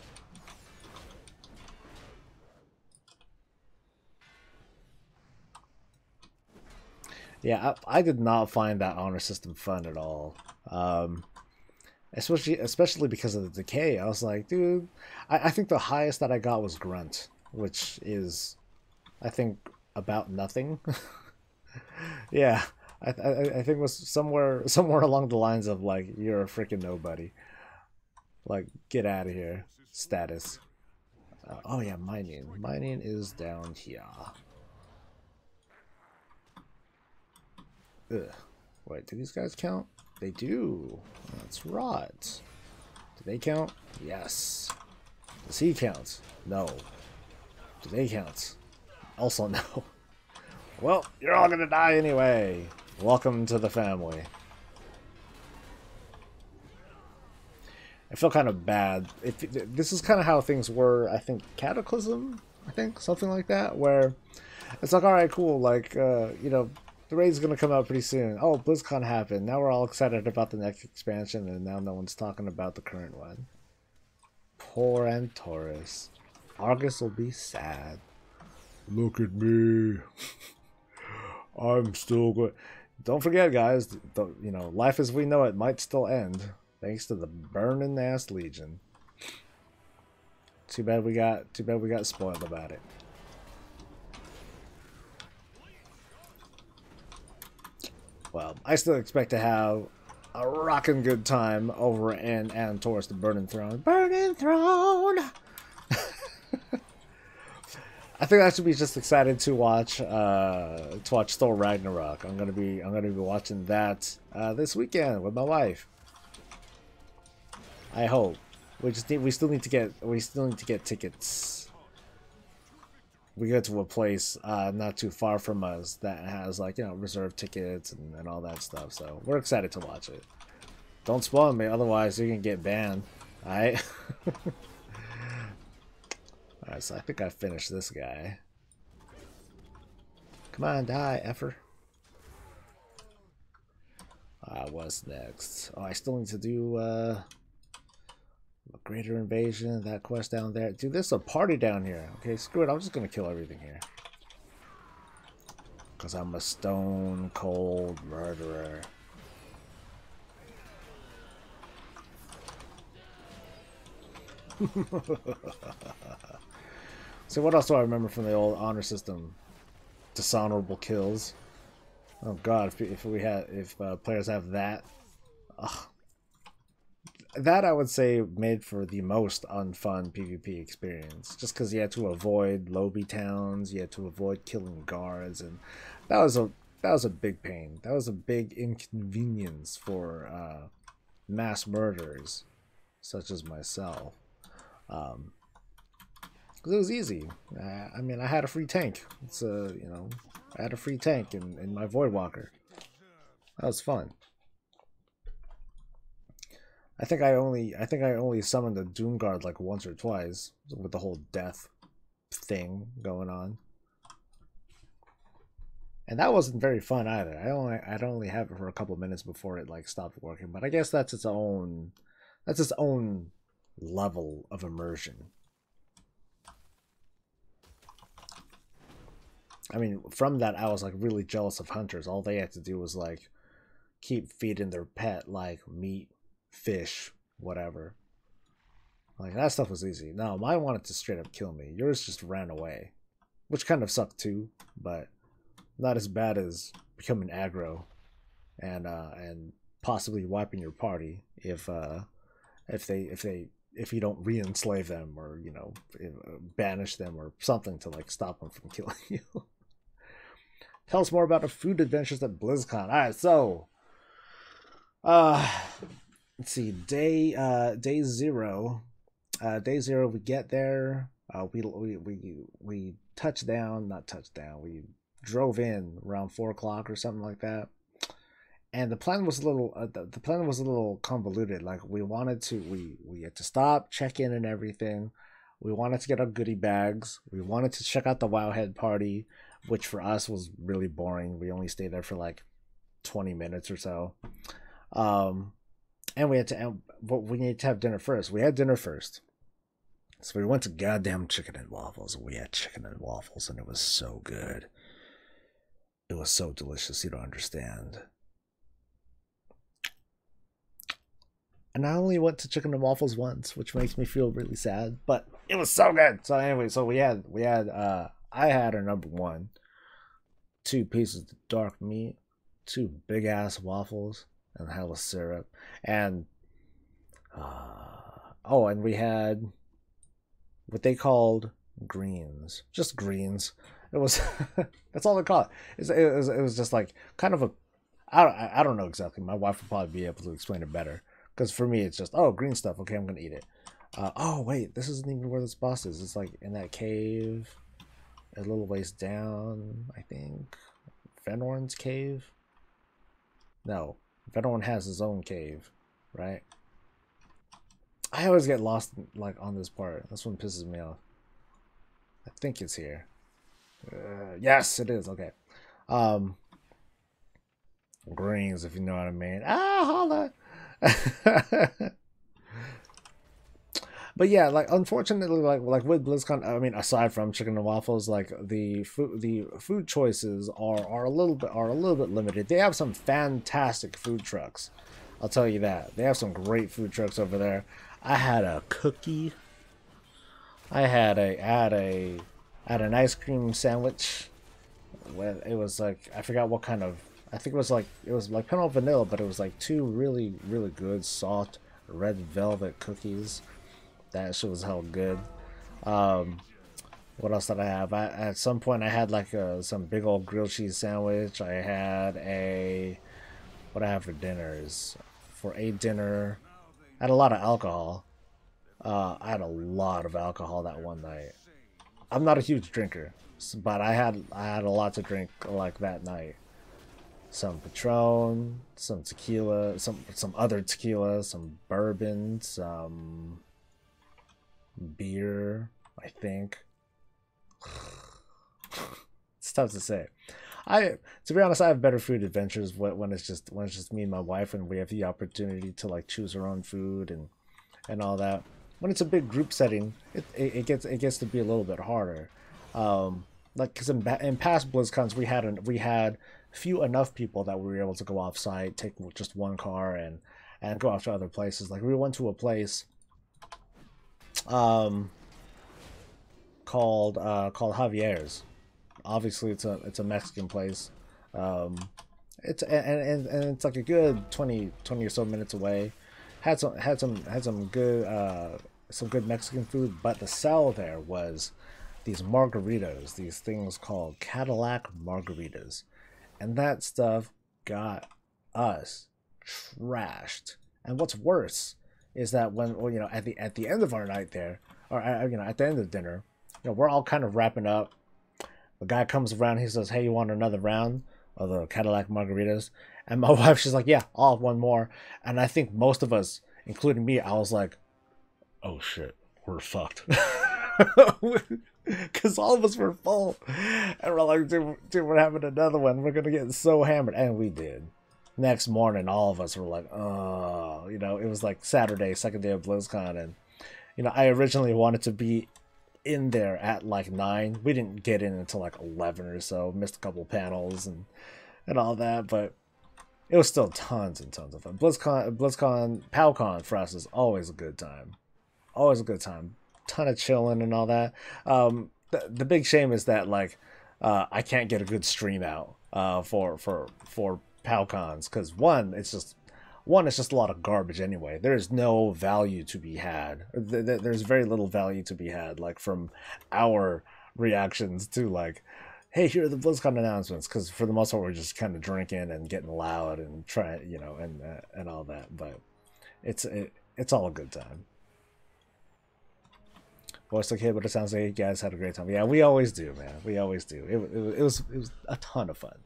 Yeah, I did not find that honor system fun at all. Especially because of the decay. I was like, dude, I think the highest that I got was Grunt, which is, I think, about nothing. Yeah, I think it was somewhere along the lines of like, you're a freaking nobody. Like, get out of here. Status. Oh yeah, mining. Mining is down here. Ugh. Wait, do these guys count? They do. That's right. Do they count? Yes. Does he count? No. Do they count? Also no. Well, you're all gonna die anyway. Welcome to the family. I feel kind of bad. This is kind of how things were, I think, Cataclysm? I think, something like that, where it's like, alright, cool, like, the raid's gonna come out pretty soon. Oh, BlizzCon happened. Now we're all excited about the next expansion, and now no one's talking about the current one. Poor Antaurus. Argus will be sad. Look at me. I'm still good. Don't forget, guys. Life as we know it might still end, thanks to the burning ass Legion. Too bad we got spoiled about it. Well, I still expect to have a rockin' good time over in Antaurus, the Burning Throne. Burning Throne! I think I should be just excited to watch Thor Ragnarok. I'm gonna be watching that this weekend with my wife. I hope. We still need to get tickets. We go to a place not too far from us that has, like, reserved tickets and all that stuff. So we're excited to watch it. Don't spoil me, otherwise you're gonna get banned. Alright? Alright, so I think I finished this guy. Come on, die, effer. What's next? Oh, I still need to do a greater invasion, that quest down there. Dude, there's a party down here. Okay, screw it. I'm just gonna kill everything here. Because I'm a stone cold murderer. So what else do I remember from the old honor system? Dishonorable kills. Oh god, if players have that. Ugh. That, I would say, made for the most unfun PvP experience. Just because you had to avoid lobby towns, you had to avoid killing guards, and that was a big pain. That was a big inconvenience for mass murderers, such as myself. Because it was easy. I mean, I had a free tank. I had a free tank in my Voidwalker. That was fun. I think I only summoned a Doomguard like once or twice with the whole death thing going on. And that wasn't very fun either. I'd only have it for a couple minutes before it like stopped working, but I guess that's its own level of immersion. I mean, from that, I was like really jealous of hunters. All they had to do was like keep feeding their pet like meat, fish, whatever. Like that stuff was easy. No, mine wanted to straight up kill me. Yours just ran away, which kind of sucked too, but not as bad as becoming aggro and possibly wiping your party if you don't re-enslave them or banish them or something to like stop them from killing you. Tell us more about the food adventures at BlizzCon. All right, so let's see, day zero. Day zero, we get there. We not touchdown. We drove in around 4 o'clock or something like that. And the plan was a little convoluted. Like we had to stop, check in, and everything. We wanted to get our goodie bags. We wanted to check out the Wowhead party, which for us was really boring. We only stayed there for like 20 minutes or so. And we needed to have dinner first. We had dinner first. So we went to goddamn Chicken and Waffles. We had chicken and waffles, and it was so good. It was so delicious, you don't understand. And I only went to Chicken and Waffles once, which makes me feel really sad, but it was so good. So anyway, I had a number one, 2 pieces of dark meat, 2 big ass waffles, and hella syrup, and and we had what they called greens, just greens. It was that's all they call it. It was just like kind of a I don't know exactly. My wife would probably be able to explain it better. Because for me, it's just, green stuff. Okay, I'm going to eat it. Oh, wait, this isn't even where this boss is. It's like in that cave, a little ways down, I think. Venorn's cave? No, Venorn has his own cave, right? I always get lost, like, on this part. This one pisses me off. I think it's here. Yes, it is. Okay. Greens, if you know what I mean. Holla! But yeah, like unfortunately, like with BlizzCon, I mean, aside from chicken and waffles, like the food choices are a little bit limited. They have some fantastic food trucks, I'll tell you that. They have some great food trucks over there. I had a cookie. I had an ice cream sandwich. It was like, I forgot what kind of. I think it was like peanut vanilla, but it was like 2 really, really good soft red velvet cookies. That shit was hell good. What else did I have? At some point I had like some big old grilled cheese sandwich. I had what I have for dinners. For a dinner, I had a lot of alcohol. I had a lot of alcohol that one night. I'm not a huge drinker, but I had a lot to drink like that night. Some Patron, some tequila, some other tequila, some bourbon, some beer, I think. It's tough to say. To be honest, I have better food adventures when it's just me and my wife, and we have the opportunity to like choose our own food and all that. When it's a big group setting, it gets to be a little bit harder. Like because in past BlizzCons we had few enough people that we were able to go off site, take just one car and go off to other places. Like we went to a place called Javier's. Obviously it's a Mexican place. It's like a good 20 or so minutes away. Had some good Mexican food, but the sell there was these margaritas, these things called Cadillac margaritas. And that stuff got us trashed. And what's worse is that when at the end of our night there, or at the end of dinner, we're all kind of wrapping up. The guy comes around, he says, "Hey, you want another round of the Cadillac margaritas?" And my wife, she's like, "Yeah, I'll have one more." And I think most of us, including me, I was like, "Oh shit, we're fucked." Because all of us were full. And we're like, dude, we're having another one. We're going to get so hammered. And we did. Next morning, all of us were like, oh, it was like Saturday, second day of BlizzCon. And, I originally wanted to be in there at like 9. We didn't get in until like 11 or so. Missed a couple panels and all that, but it was still tons and tons of fun. BlizzCon, PowCon for us is always a good time. Always a good time. Ton of chilling and all that. The big shame is that like I can't get a good stream out for PowCons, because one, it's just a lot of garbage anyway. There's no value to be had. There's very little value to be had, like from our reactions to like, hey, here are the BlizzCon announcements, because for the most part we're just kind of drinking and getting loud and trying, you know, and all that. But it's all a good time. Voice okay, but it sounds like you guys had a great time. Yeah, we always do, man. We always do. It was a ton of fun.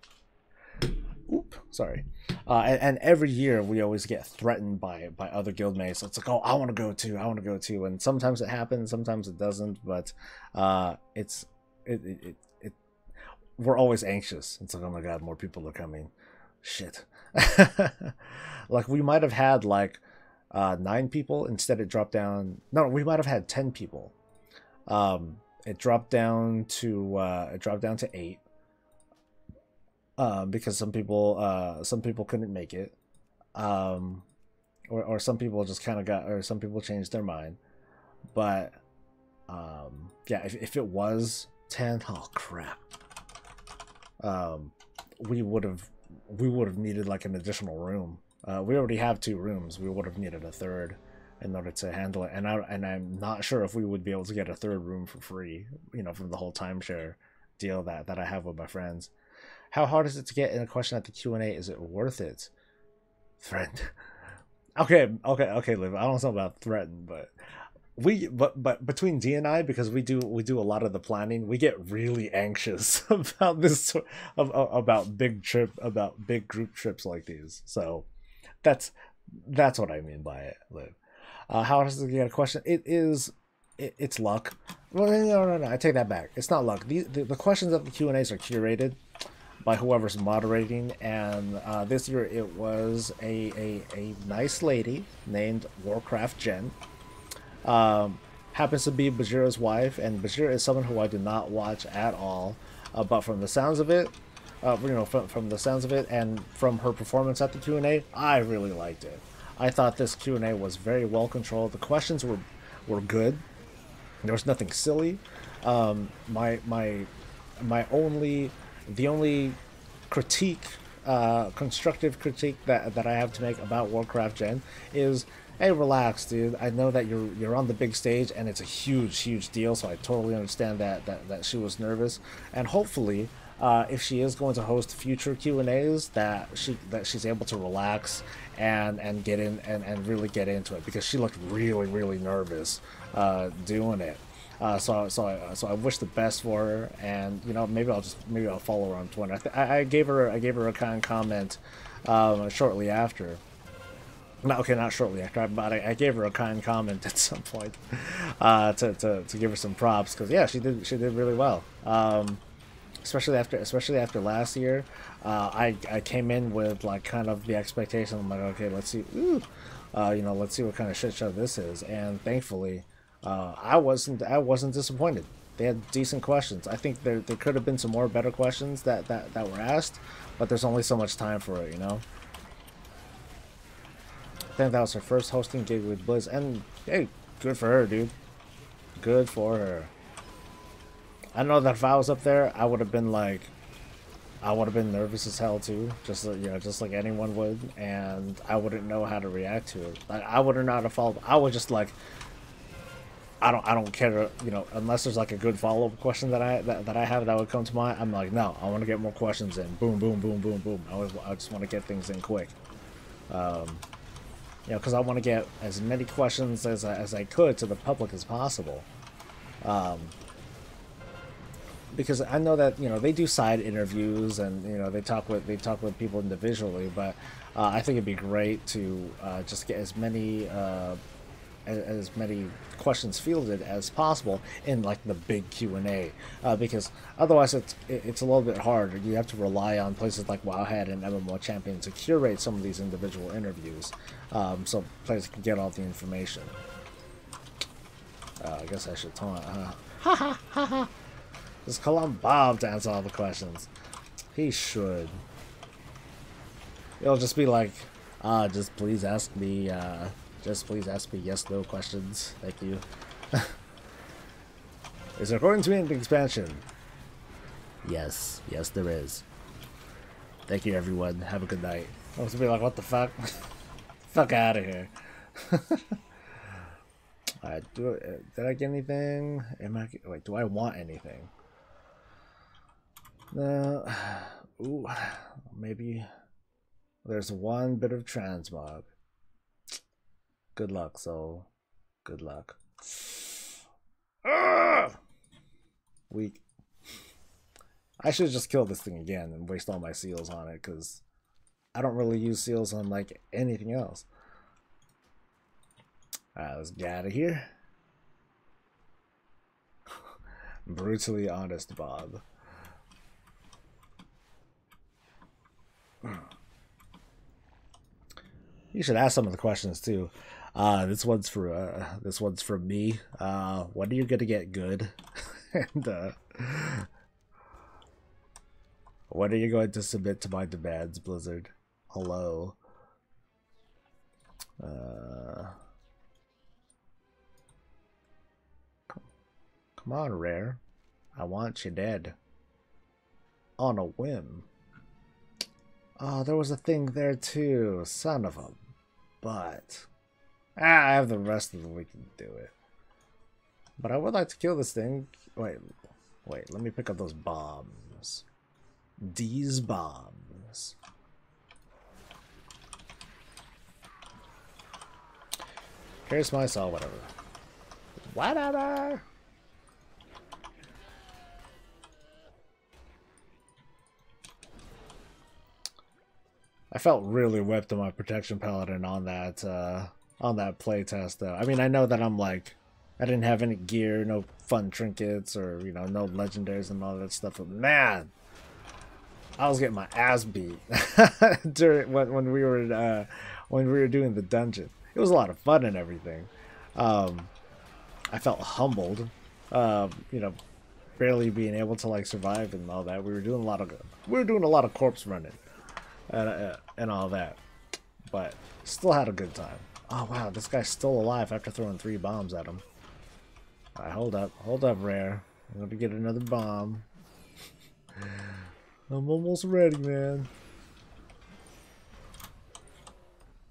Oop, sorry. And every year we always get threatened by other guildmates. It's like, oh, I want to go too. I want to go too. And sometimes it happens, sometimes it doesn't. But we're always anxious. It's like, oh my god, more people are coming. Shit. Like we might have had like 9 people. Instead, it dropped down. No, we might have had 10 people. It dropped down to 8. Because some people couldn't make it, or some people just kind of or some people changed their mind. But yeah, if it was 10, oh crap, we would have needed like an additional room. We already have 2 rooms. We would have needed a third in order to handle it, and I'm not sure if we would be able to get a third room for free, you know, from the whole timeshare deal that I have with my friends. How hard is it to get in a question at the Q&A? Is it worth it? Friend. Okay, Liv. I don't know about threaten, but but between D and I, because we do a lot of the planning, we get really anxious about this, about big group trips like these. So that's what I mean by it, Liv. How hard is it to get a question? It's luck. Well, no, I take that back. It's not luck. The questions of the Q&As are curated by whoever's moderating, and this year it was a nice lady named Warcraft Jen. Happens to be Bajira's wife, and Bajira is someone who I do not watch at all. But from the sounds of it, from the sounds of it, and from her performance at the Q&A, I really liked it. I thought this Q&A was very well controlled. The questions were good. There was nothing silly. The only critique, constructive critique that I have to make about Warcraft Gen is, hey, relax, dude. I know that you're on the big stage and it's a huge deal, so I totally understand that she was nervous. And hopefully, if she is going to host future Q&As, that she's able to relax and get in and really get into it, because she looked really nervous doing it. So I wish the best for her, and you know, maybe I'll follow her on Twitter. I gave her a kind comment shortly after. Not shortly after, but I gave her a kind comment at some point to give her some props, because yeah, she did really well. Especially after last year, I came in with like kind of the expectation. I'm like, okay, let's see, let's see what kind of shit show this is, and thankfully. I wasn't disappointed. They had decent questions. I think there could have been some more better questions that were asked, but there's only so much time for it, you know. I think that was her first hosting gig with Blizz, and hey, good for her, dude. Good for her. I know that if I was up there, I would have been nervous as hell too, just like anyone would, and I wouldn't know how to react to it. Like, I wouldn't know how to follow. I would just like. I don't care, you know, unless there's like a good follow-up question that I have that would come to mind. I'm like, no, I want to get more questions in. Boom. I just want to get things in quick. You know, because I want to get as many questions as I could to the public as possible. Because I know that, you know, they do side interviews and, you know, they talk with people individually, but I think it'd be great to just get as many questions fielded as possible in like the big Q&A, because otherwise it's a little bit hard. You have to rely on places like Wowhead and MMO Champion to curate some of these individual interviews, so players can get all the information. I guess I should taunt, huh? Just call on Bob to answer all the questions. He should. It'll just be like, just please ask me yes/no questions. Thank you. Is there going to be an expansion? Yes. Yes, there is. Thank you, everyone. Have a good night. I was gonna be like, what the fuck? Fuck out of here. Alright, did I get anything? Wait, do I want anything? No. Ooh, maybe. There's one bit of transmog. Good luck, soul. Good luck. Weak. I should just kill this thing again and waste all my seals on it, because I don't really use seals on like anything else. Alright, let's get out of here. Brutally honest, Bob. You should ask some of the questions too. This one's for me. When are you gonna get good? And when are you going to submit to my demands, Blizzard? Hello. Come on, Rare. I want you dead. On a whim. Oh, there was a thing there too. Son of a butt. I have the rest of the week to do it. But I would like to kill this thing. Wait, let me pick up those bombs. These bombs. Here's my saw, whatever. Whatever! I felt really whipped on my protection paladin on that playtest though. I mean, I know that I'm like, I didn't have any gear, no fun trinkets, or you know, no legendaries and all that stuff. But man, I was getting my ass beat during when we were doing the dungeon. It was a lot of fun and everything. I felt humbled, you know, barely being able to like survive and all that. We were doing a lot of corpse running. And all that, but still had a good time. Oh wow, this guy's still alive after throwing 3 bombs at him. Alright, hold up, Rare. I'm gonna get another bomb. I'm almost ready, man.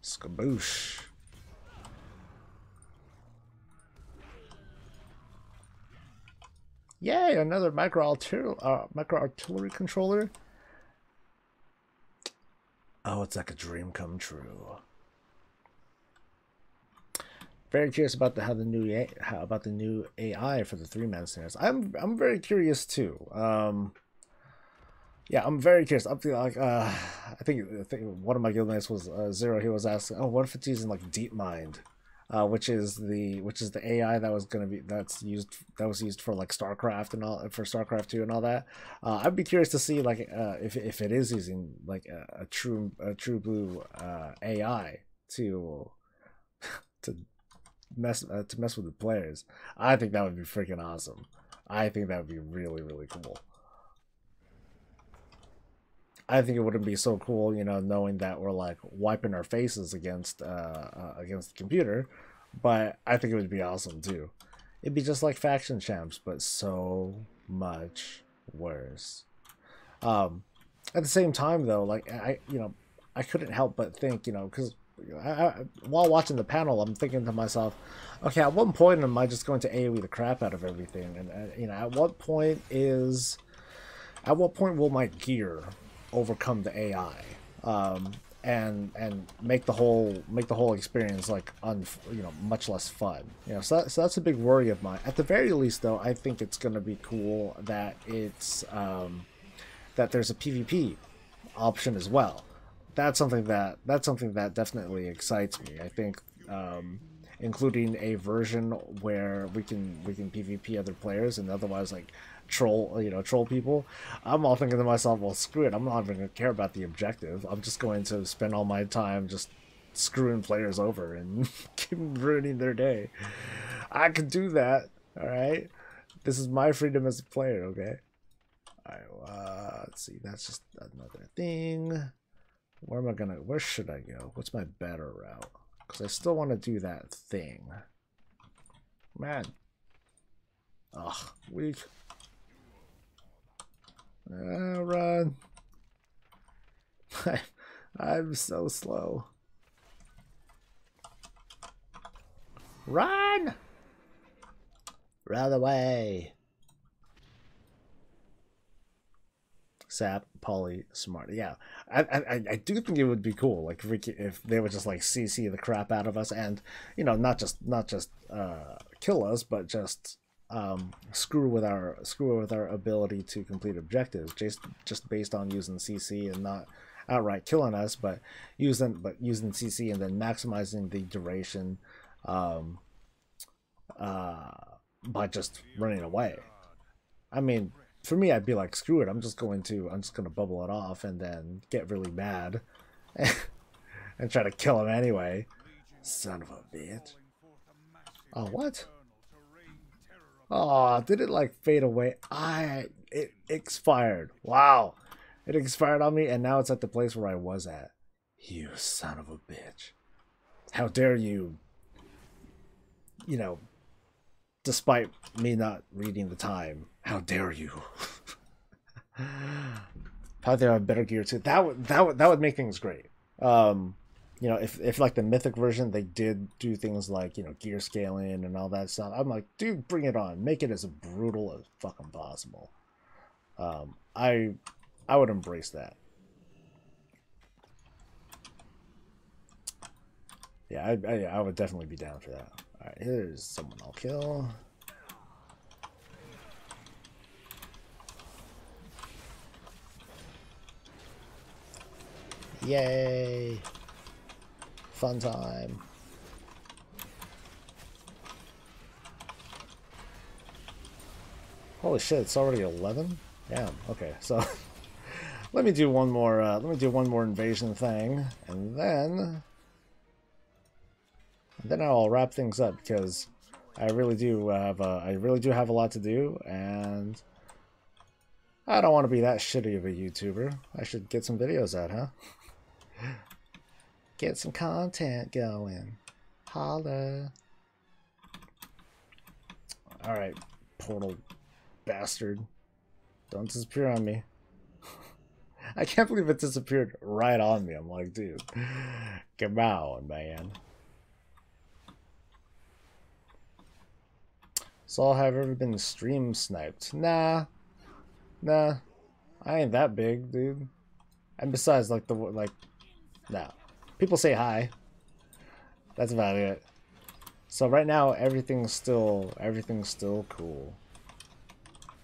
Skaboosh. Yay, another micro artillery controller. Oh, it's like a dream come true. Very curious about how the new AI for the 3-man snares. I'm very curious too. Yeah, I'm very curious. I'm like I think one of my guildmates was Zero. He was asking, oh, what if it's using like DeepMind, which is the AI that was used for like StarCraft and all, for StarCraft 2 and all that. I'd be curious to see like if it is using like a true blue AI to mess with the players. I think that would be freaking awesome. I think that would be really, really cool. I think it wouldn't be so cool, you know, knowing that we're like wiping our faces against the computer, but I think it would be awesome too. It'd be just like Faction Champs, but so much worse. At the same time, though, like I couldn't help but think, you know, because while watching the panel, I'm thinking to myself, okay, at what point am I just going to AoE the crap out of everything, and you know, at what point will my gear overcome the AI, and make the whole experience like much less fun, you know? So that's a big worry of mine. At the very least, though, I think it's gonna be cool that it's that there's a PvP option as well. That's something that definitely excites me. I think including a version where we can PvP other players and otherwise like troll people. I'm all thinking to myself, well, screw it, I'm not even gonna care about the objective. I'm just going to spend all my time just screwing players over and keep ruining their day. I could do that, all right, This is my freedom as a player, okay? Alright, let's see. That's just another thing. Where should I go? What's my better route? Because I still want to do that thing. Man. Ugh, weak. Run. I'm so slow. Run! Run away. Sap, Poly, Smart. Yeah, I do think it would be cool, like if they would just like CC the crap out of us, and you know, not just kill us, but just screw with our ability to complete objectives, just based on using CC and not outright killing us, but using CC and then maximizing the duration by just running away. I mean, for me, I'd be like, screw it, I'm just gonna bubble it off and then get really mad and try to kill him anyway. Son of a bitch. Oh, what? Oh, did it like fade away? It expired. Wow. It expired on me and now it's at the place where I was at. You son of a bitch. How dare you, you know, despite me not reading the time, how dare you? How dare I have better gear too? That would make things great. You know, if like the Mythic version, they did do things like, you know, gear scaling and all that stuff. I'm like, dude, bring it on. Make it as brutal as fucking possible. I would embrace that. Yeah, I would definitely be down for that. All right, here's someone I'll kill. Yay! Fun time. Holy shit! It's already 11. Damn. Okay, so let me do one more. Let me do one more invasion thing, and then I'll wrap things up because I really do have a lot to do, and I don't want to be that shitty of a YouTuber. I should get some videos out, huh? Get some content going. Holla. Alright, portal bastard. Don't disappear on me. I can't believe it disappeared right on me. I'm like, dude, come on, man. So have I ever been stream sniped? Nah. I ain't that big, dude. And besides, like, nah. People say hi. That's about it. So right now, everything's still cool.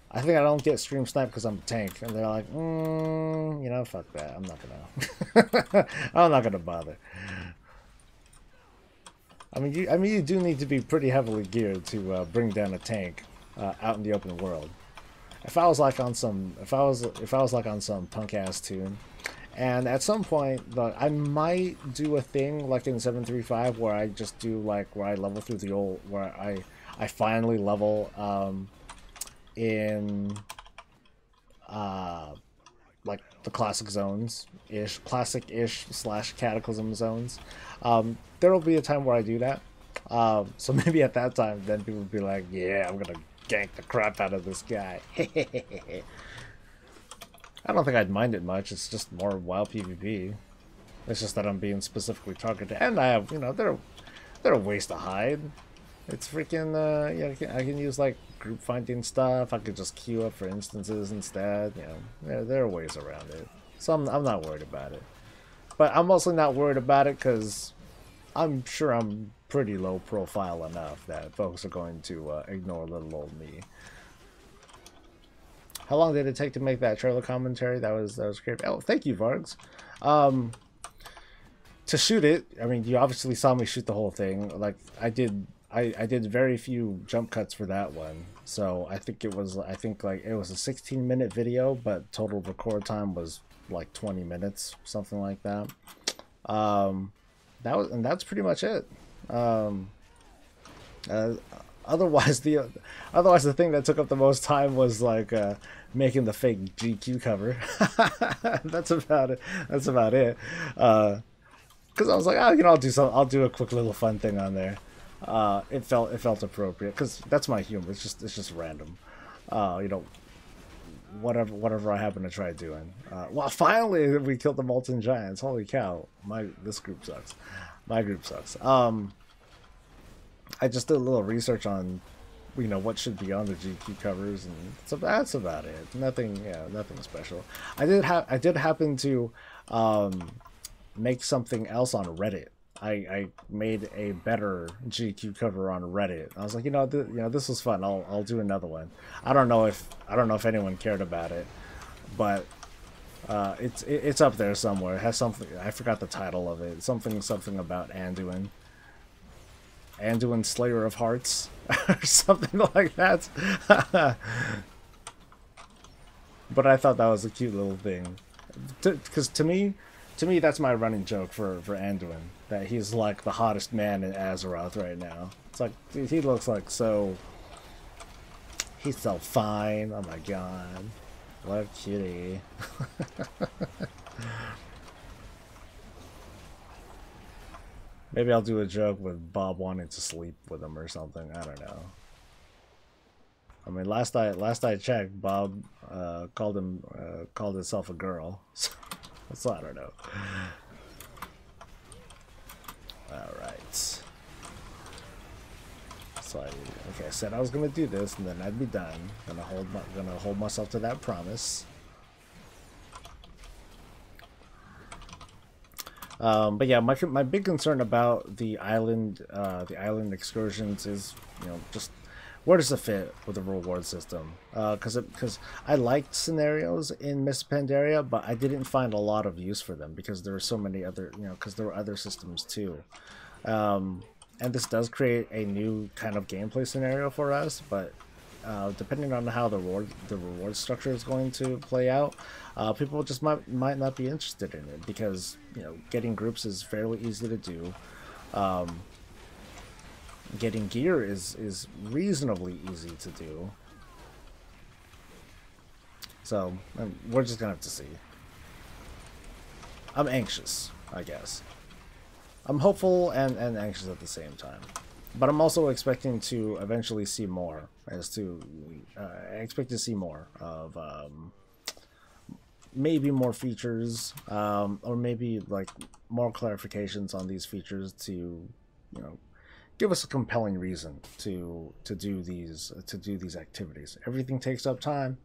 I think I don't get stream sniped because I'm a tank, and they're like, you know, fuck that. I'm not gonna bother. I mean, you do need to be pretty heavily geared to bring down a tank out in the open world. If I was like on some punk ass tune, and at some point, I might do a thing like in 735 where I just do like where I level through the old, where I finally level in like the classic zones ish, classic-ish / cataclysm zones. There will be a time where I do that. So maybe at that time, then people will be like, yeah, I'm gonna gank the crap out of this guy. I don't think I'd mind it much. It's just more WoW PvP. It's just that I'm being specifically targeted, and I have, you know, there are ways to hide. It's freaking yeah, I can use like group finding stuff. I could just queue up for instances instead. You know, there are ways around it. So I'm not worried about it. But I'm mostly not worried about it because I'm sure I'm pretty low profile enough that folks are going to ignore little old me. How long did it take to make that trailer commentary? That was great. Oh, thank you, Vargs. To shoot it, I mean, you obviously saw me shoot the whole thing. Like I did very few jump cuts for that one. So I think it was like it was a 16-minute video, but total record time was like 20 minutes, something like that. That's pretty much it. Otherwise the thing that took up the most time was like making the fake GQ cover. That's about it. That's about it. Because I was like, oh, you know, I'll do a quick little fun thing on there. It felt appropriate because that's my humor. It's just random. You know, whatever I happen to try doing. Well, finally we killed the Molten Giants. Holy cow! This group sucks. My group sucks. I just did a little research on, you know, what should be on the GQ covers, and that's about it. Nothing special. I did happen to make something else on Reddit. I made a better GQ cover on Reddit. I was like, you know, this was fun. I'll do another one. I don't know if anyone cared about it, but it's up there somewhere. It has something. I forgot the title of it. Something about Anduin. Anduin, Slayer of Hearts, or something like that. But I thought that was a cute little thing, because to me, that's my running joke for Anduin, that he's like the hottest man in Azeroth right now. It's like, dude, he looks like he's so fine. Oh my god, what a cutie. Maybe I'll do a joke with Bob wanting to sleep with him or something. I don't know. I mean, last I checked, Bob called himself a girl. So I don't know. All right. So I said I was gonna do this, and then I'd be done. Gonna hold myself to that promise. But yeah, my big concern about the island excursions is, you know, just where does it fit with the reward system? Because I liked scenarios in Mists of Pandaria, but I didn't find a lot of use for them because there were so many other, you know, because there were other systems too. And this does create a new kind of gameplay scenario for us, but depending on how the reward structure is going to play out, people just might not be interested in it, because, you know, getting groups is fairly easy to do. Getting gear is reasonably easy to do. So we're just gonna have to see. I'm anxious, I guess. I'm hopeful and anxious at the same time. But I'm also expecting to eventually see more, I expect to see more of maybe more features, or maybe like more clarifications on these features to, you know, give us a compelling reason to do these activities. Everything takes up time.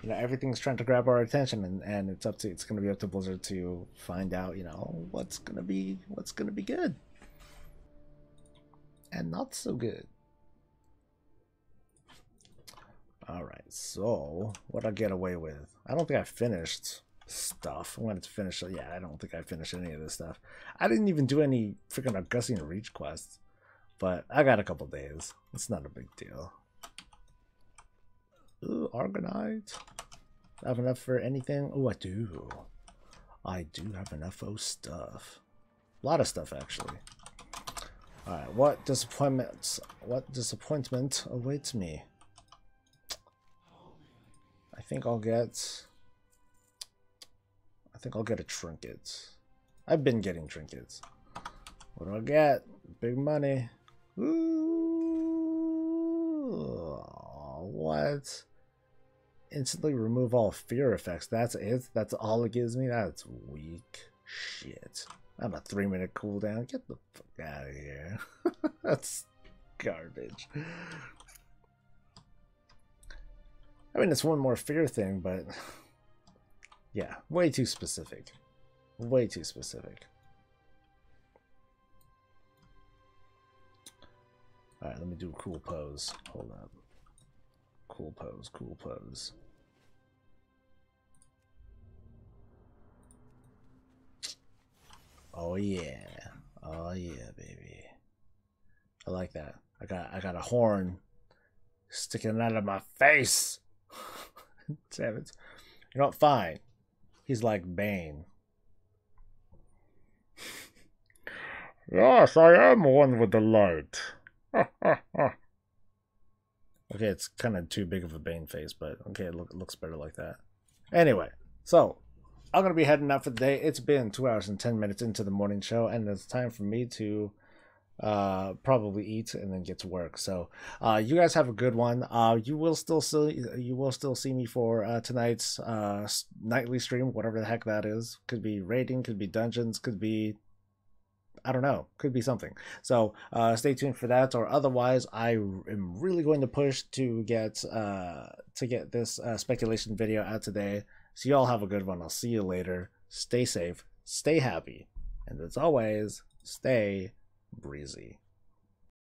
You know, everything's trying to grab our attention, and it's going to be up to Blizzard to find out, you know, what's going to be good and not so good. Alright, so what I get away with? I don't think I finished stuff. I wanted to finish. Yeah, I don't think I finished any of this stuff. I didn't even do any freaking Augustian Reach quests, but I got a couple days. It's not a big deal. Ooh, Argonite. I have enough for anything? Oh, I do. I do have enough of stuff. A lot of stuff, actually. Alright, what disappointment awaits me? I think I'll get a trinket. I've been getting trinkets. What do I get? Big money. Ooh, what? Instantly remove all fear effects. That's it? That's all it gives me? That's weak shit. I'm a 3-minute cooldown. Get the fuck out of here. That's garbage. I mean, it's one more fear thing, but yeah, way too specific. Way too specific. Alright, let me do a cool pose. Hold up. Cool pose, cool pose. Oh yeah. Oh yeah, baby. I like that. I got a horn sticking out of my face. Damn it. You know what? Fine. He's like Bane. Yes, I am one with the light. Okay, it's kind of too big of a Bane face, but okay, it looks better like that. Anyway, so I'm going to be heading out for the day. It's been 2 hours and 10 minutes into the morning show, and it's time for me to probably eat and then get to work. So you guys have a good one. You will still see me for tonight's nightly stream, whatever the heck that is. Could be raiding, could be dungeons, could be, I don't know, could be something. So stay tuned for that, or otherwise I am really going to push to get this speculation video out today. So you all have a good one. I'll see you later. Stay safe, stay happy, and as always, stay breezy.